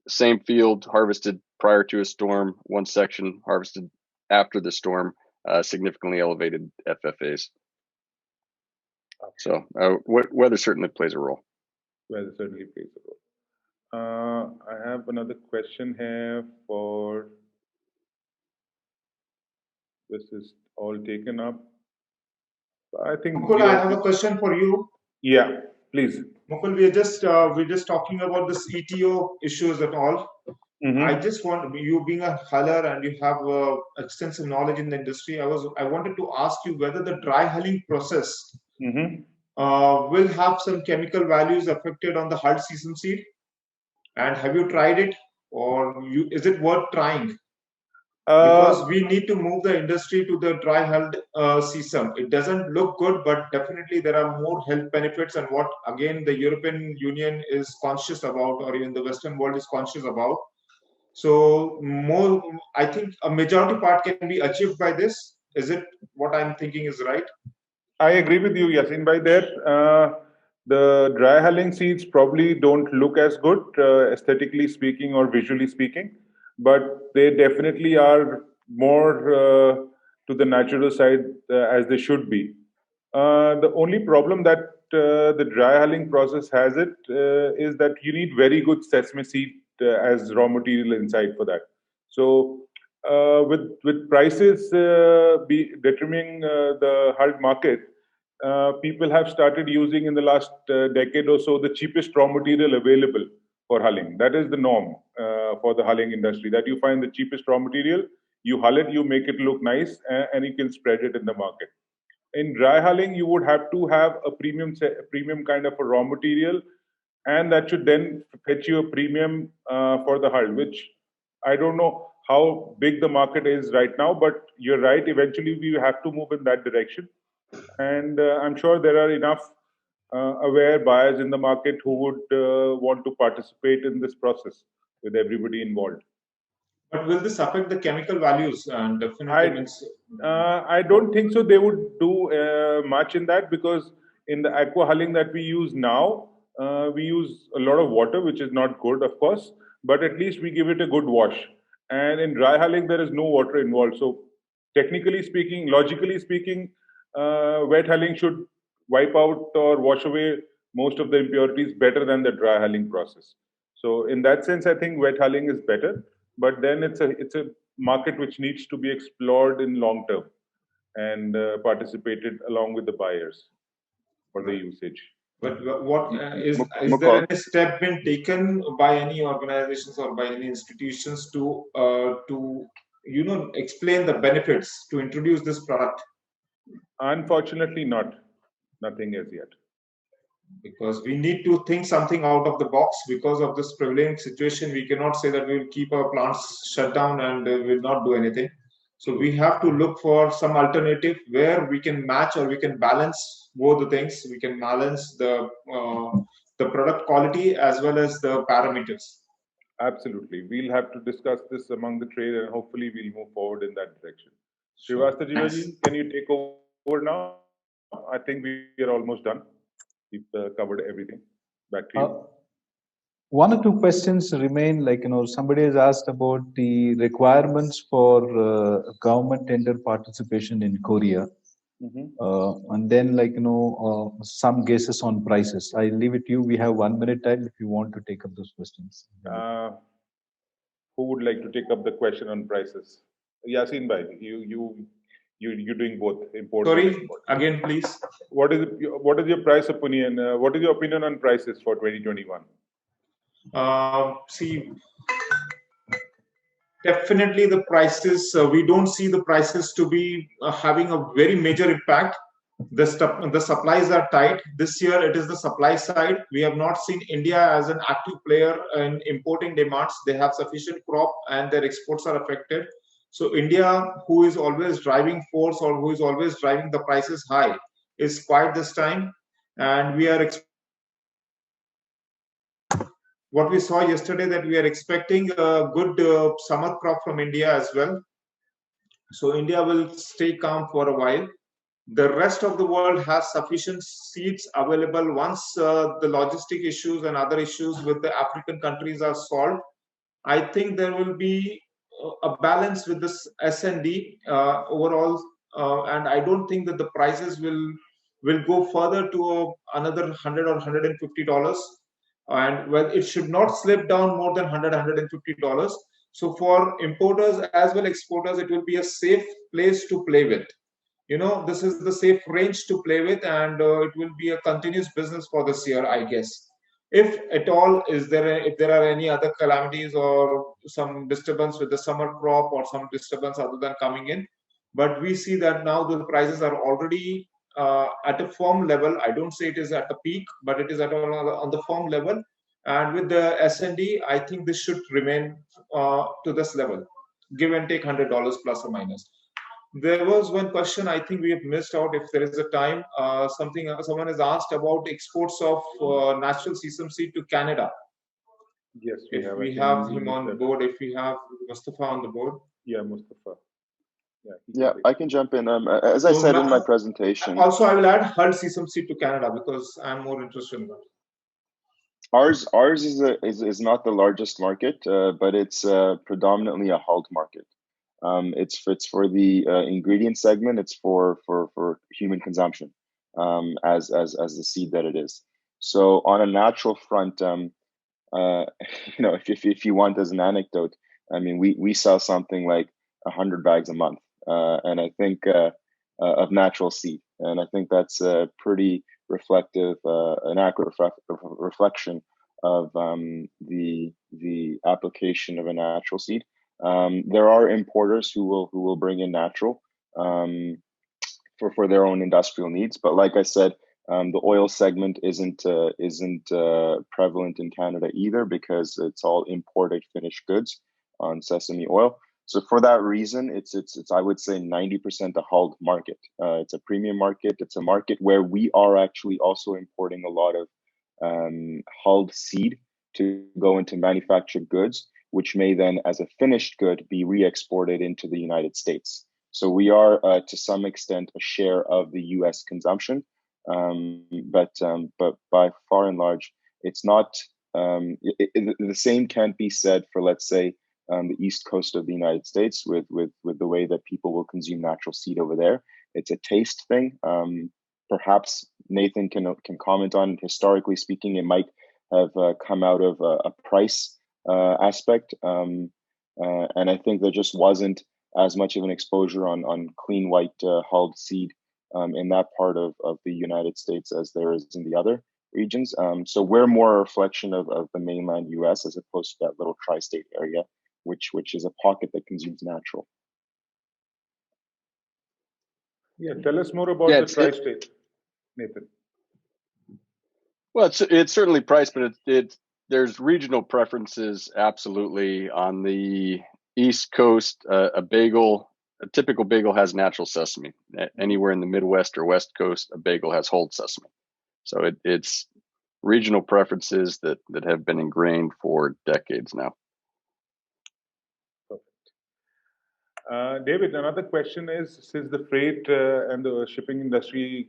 same field harvested prior to a storm, one section harvested after the storm, significantly elevated FFAs. Okay. So weather certainly plays a role. Weather certainly plays a role. I have another question here for, this is all taken up. I think Mukul, I have a question for you. Yeah, please. Mukul, we're just talking about this ETO issues at all. Mm-hmm. I just want, you being a huller and you have extensive knowledge in the industry, I wanted to ask you whether the dry hulling process will have some chemical values affected on the hulled sesame seed. And have you tried it, or is it worth trying? Because we need to move the industry to the dry hulled sesame. It doesn't look good, but definitely there are more health benefits, and what again the European Union is conscious about, or even the Western world is conscious about. So more, I think a majority part can be achieved by this. Is it what I'm thinking is right? I agree with you, Yasin. By there, the dry hulling seeds probably don't look as good, aesthetically speaking or visually speaking, but they definitely are more to the natural side as they should be. The only problem that the dry hulling process has is that you need very good sesame seed as raw material inside for that. So with prices be determining the hulled market, people have started using in the last decade or so the cheapest raw material available for hulling. That is the norm for the hulling industry, that you find the cheapest raw material, you hull it, you make it look nice, and you can spread it in the market. In dry hulling, you would have to have a premium kind of a raw material, and that should then fetch you a premium for the hull, which I don't know how big the market is right now, but you're right, eventually we have to move in that direction. And I'm sure there are enough aware buyers in the market who would want to participate in this process with everybody involved. But will this affect the chemical values? And definitely means. I don't think so. They would do much in that, because in the aqua hulling that we use now, we use a lot of water, which is not good, of course, but at least we give it a good wash. And in dry hulling, there is no water involved. So, technically speaking, logically speaking, wet hulling should wipe out or wash away most of the impurities better than the dry hulling process. So, in that sense, I think wet hulling is better. But then it's a market which needs to be explored in long term and participated along with the buyers for the usage. But what is there any step been taken by any organizations or by any institutions to explain the benefits to introduce this product? Unfortunately, nothing as yet. Because we need to think something out of the box. Because of this prevailing situation, we cannot say that we will keep our plants shut down and will not do anything. So we have to look for some alternative where we can match or we can balance both the things. We can balance the product quality as well as the parameters. Absolutely. We'll have to discuss this among the trade, and hopefully we'll move forward in that direction. Srivastava Jivaji, can you take over now? I think we are almost done. We've covered everything. Back to you. One or two questions remain, like, somebody has asked about the requirements for government tender participation in Korea. And then, like, some guesses on prices. I leave it to you. We have 1 minute time if you want to take up those questions. Who would like to take up the question on prices? Yasin bhai, you're doing both import. Sorry, again, please. What is your price opinion? What is your opinion on prices for 2021? See, definitely the prices. We don't see the prices to be having a very major impact. The supplies are tight. This year, it is the supply side. We have not seen India as an active player in importing demands. They have sufficient crop and their exports are affected. So India, who is always driving force or who is always driving the prices high, is quiet this time. And we are what we saw yesterday, that we are expecting a good summer crop from India as well. So India will stay calm for a while. The rest of the world has sufficient seeds available once the logistic issues and other issues with the African countries are solved. I think there will be a balance with this S&D overall, and I don't think that the prices will go further to another $100 or $150, and well, it should not slip down more than $100, $150. So for importers as well exporters, it will be a safe place to play with. This is the safe range to play with, and it will be a continuous business for this year, I guess. If at all, if there are any other calamities or some disturbance with the summer crop or some disturbance other than coming in, but we see that now the prices are already at a firm level. I don't say it is at the peak, but it is on the firm level. And with the S&D, I think this should remain to this level, give and take $100 plus or minus. There was one question I think we have missed out. If there is a time, someone has asked about exports of natural sesame seed to Canada. Yes, we have him on board. If we have Mustafa on the board. Yeah, Mustafa. Yeah, I can jump in. As I said in my presentation. Also, I will add hulled sesame seed to Canada because I'm more interested in that. Ours is not the largest market, but it's predominantly a hulled market. It's for the ingredient segment. It's for human consumption, as the seed that it is. So on a natural front, if you want as an anecdote, I mean, we sell something like 100 bags a month, and I think of natural seed, and I think that's pretty reflective, an accurate reflection of the application of a natural seed. There are importers who will bring in natural for their own industrial needs, but like I said, the oil segment isn't prevalent in Canada either, because it's all imported finished goods on sesame oil. So for that reason, it's I would say 90% a hulled market. It's a premium market. It's a market where we are actually also importing a lot of hulled seed to go into manufactured goods. which may then, as a finished good, be re-exported into the United States. So we are, to some extent, a share of the U.S. consumption, but by far and large, it's not. The same can't be said for, let's say, the east coast of the United States with the way that people will consume natural seed over there. It's a taste thing. Perhaps Nathan can comment on, historically speaking, it might have come out of a price aspect. And I think there just wasn't as much of an exposure on clean white hulled seed in that part of the United States as there is in the other regions. So we're more a reflection of the mainland US as opposed to that little tri-state area, which is a pocket that consumes natural. Yeah, tell us more about the tri-state, Nathan. Well, it's certainly priced, but there's regional preferences absolutely. On the East Coast, a typical bagel has natural sesame. Anywhere in the Midwest or West Coast, a bagel has whole sesame. So it's regional preferences that have been ingrained for decades now. David, another question is, since the freight and the shipping industry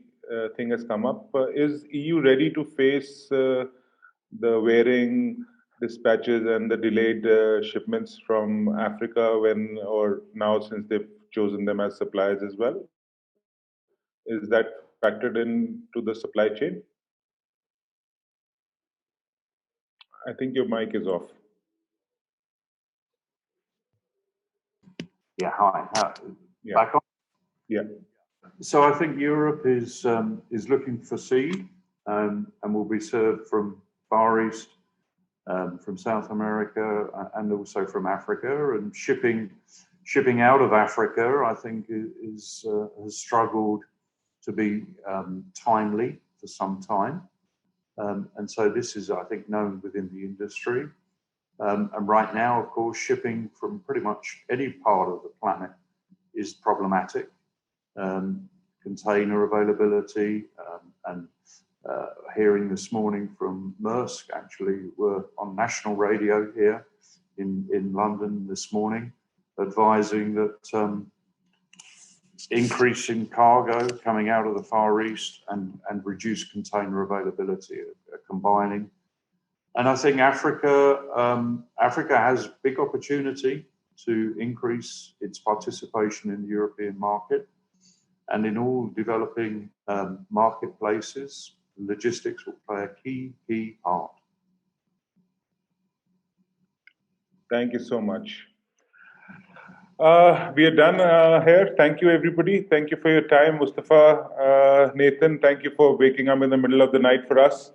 thing has come up, is EU ready to face the varying dispatches and the delayed shipments from Africa or now since they've chosen them as suppliers as well? Is that factored into the supply chain? I think your mic is off. Yeah, hi. Yeah. Back on? Yeah. So I think Europe is looking for seed and will be served from Far East, from South America, and also from Africa. And shipping out of Africa, I think, has struggled to be timely for some time. And so this is, I think, known within the industry. And right now, of course, shipping from pretty much any part of the planet is problematic. Container availability, and hearing this morning from Maersk, actually, were on national radio here in London this morning, advising that increase in cargo coming out of the Far East and reduced container availability are combining. And I think Africa has big opportunity to increase its participation in the European market. And in all developing marketplaces, logistics will play a key part. Thank you so much. We are done here. Thank you, everybody. Thank you for your time. Mustafa, Nathan, thank you for waking up in the middle of the night for us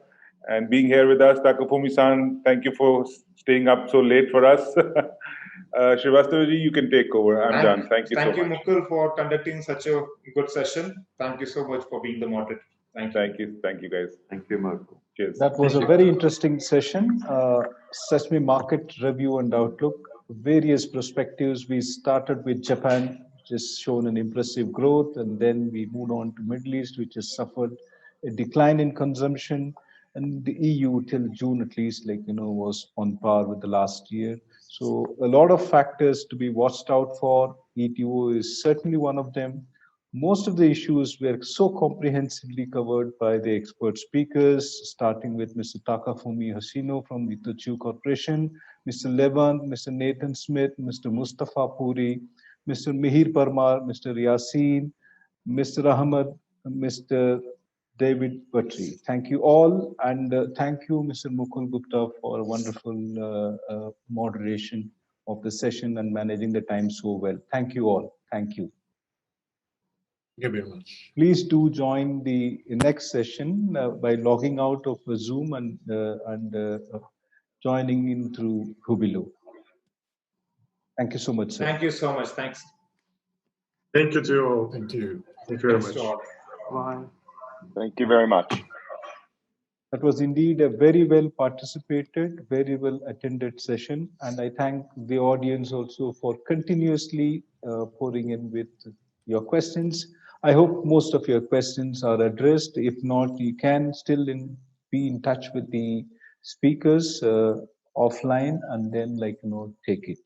and being here with us. Takafumi-san, thank you for staying up so late for us. Srivastavaji, you can take over. I'm done. Thank you so much. Thank you, Mukul, for conducting such a good session. Thank you so much for being the moderator. Thank you. Thank you, guys. Thank you, Mukul. Cheers. That was a very interesting session. Sesame market review and outlook. Various perspectives. We started with Japan, which has shown an impressive growth, and then we moved on to Middle East, which has suffered a decline in consumption, and the EU till June at least, was on par with the last year. So a lot of factors to be watched out for. ETO is certainly one of them. Most of the issues were so comprehensively covered by the expert speakers, starting with Mr. Takafumi Hoshino from ITOCHU Corporation, Mr. Levent, Mr. Nathan Smith, Mr. Mustafa Puri, Mr. Mihir Parmar, Mr. Yasin, Mr. Ahmad, Mr. David Buttery. Thank you all, and thank you, Mr. Mukul Gupta, for a wonderful moderation of the session and managing the time so well. Thank you all. Thank you. Thank you very much. Please do join the next session by logging out of Zoom and joining in through Hubilo. Thank you so much, sir. Thank you so much. Thanks. Thank you to you all. Thank you. Thank you very Thanks much. to all. Bye. Thank you very much. That was indeed a very well participated, very well attended session. And I thank the audience also for continuously pouring in with your questions. I hope most of your questions are addressed. If not, you can still be in touch with the speakers offline and then take it.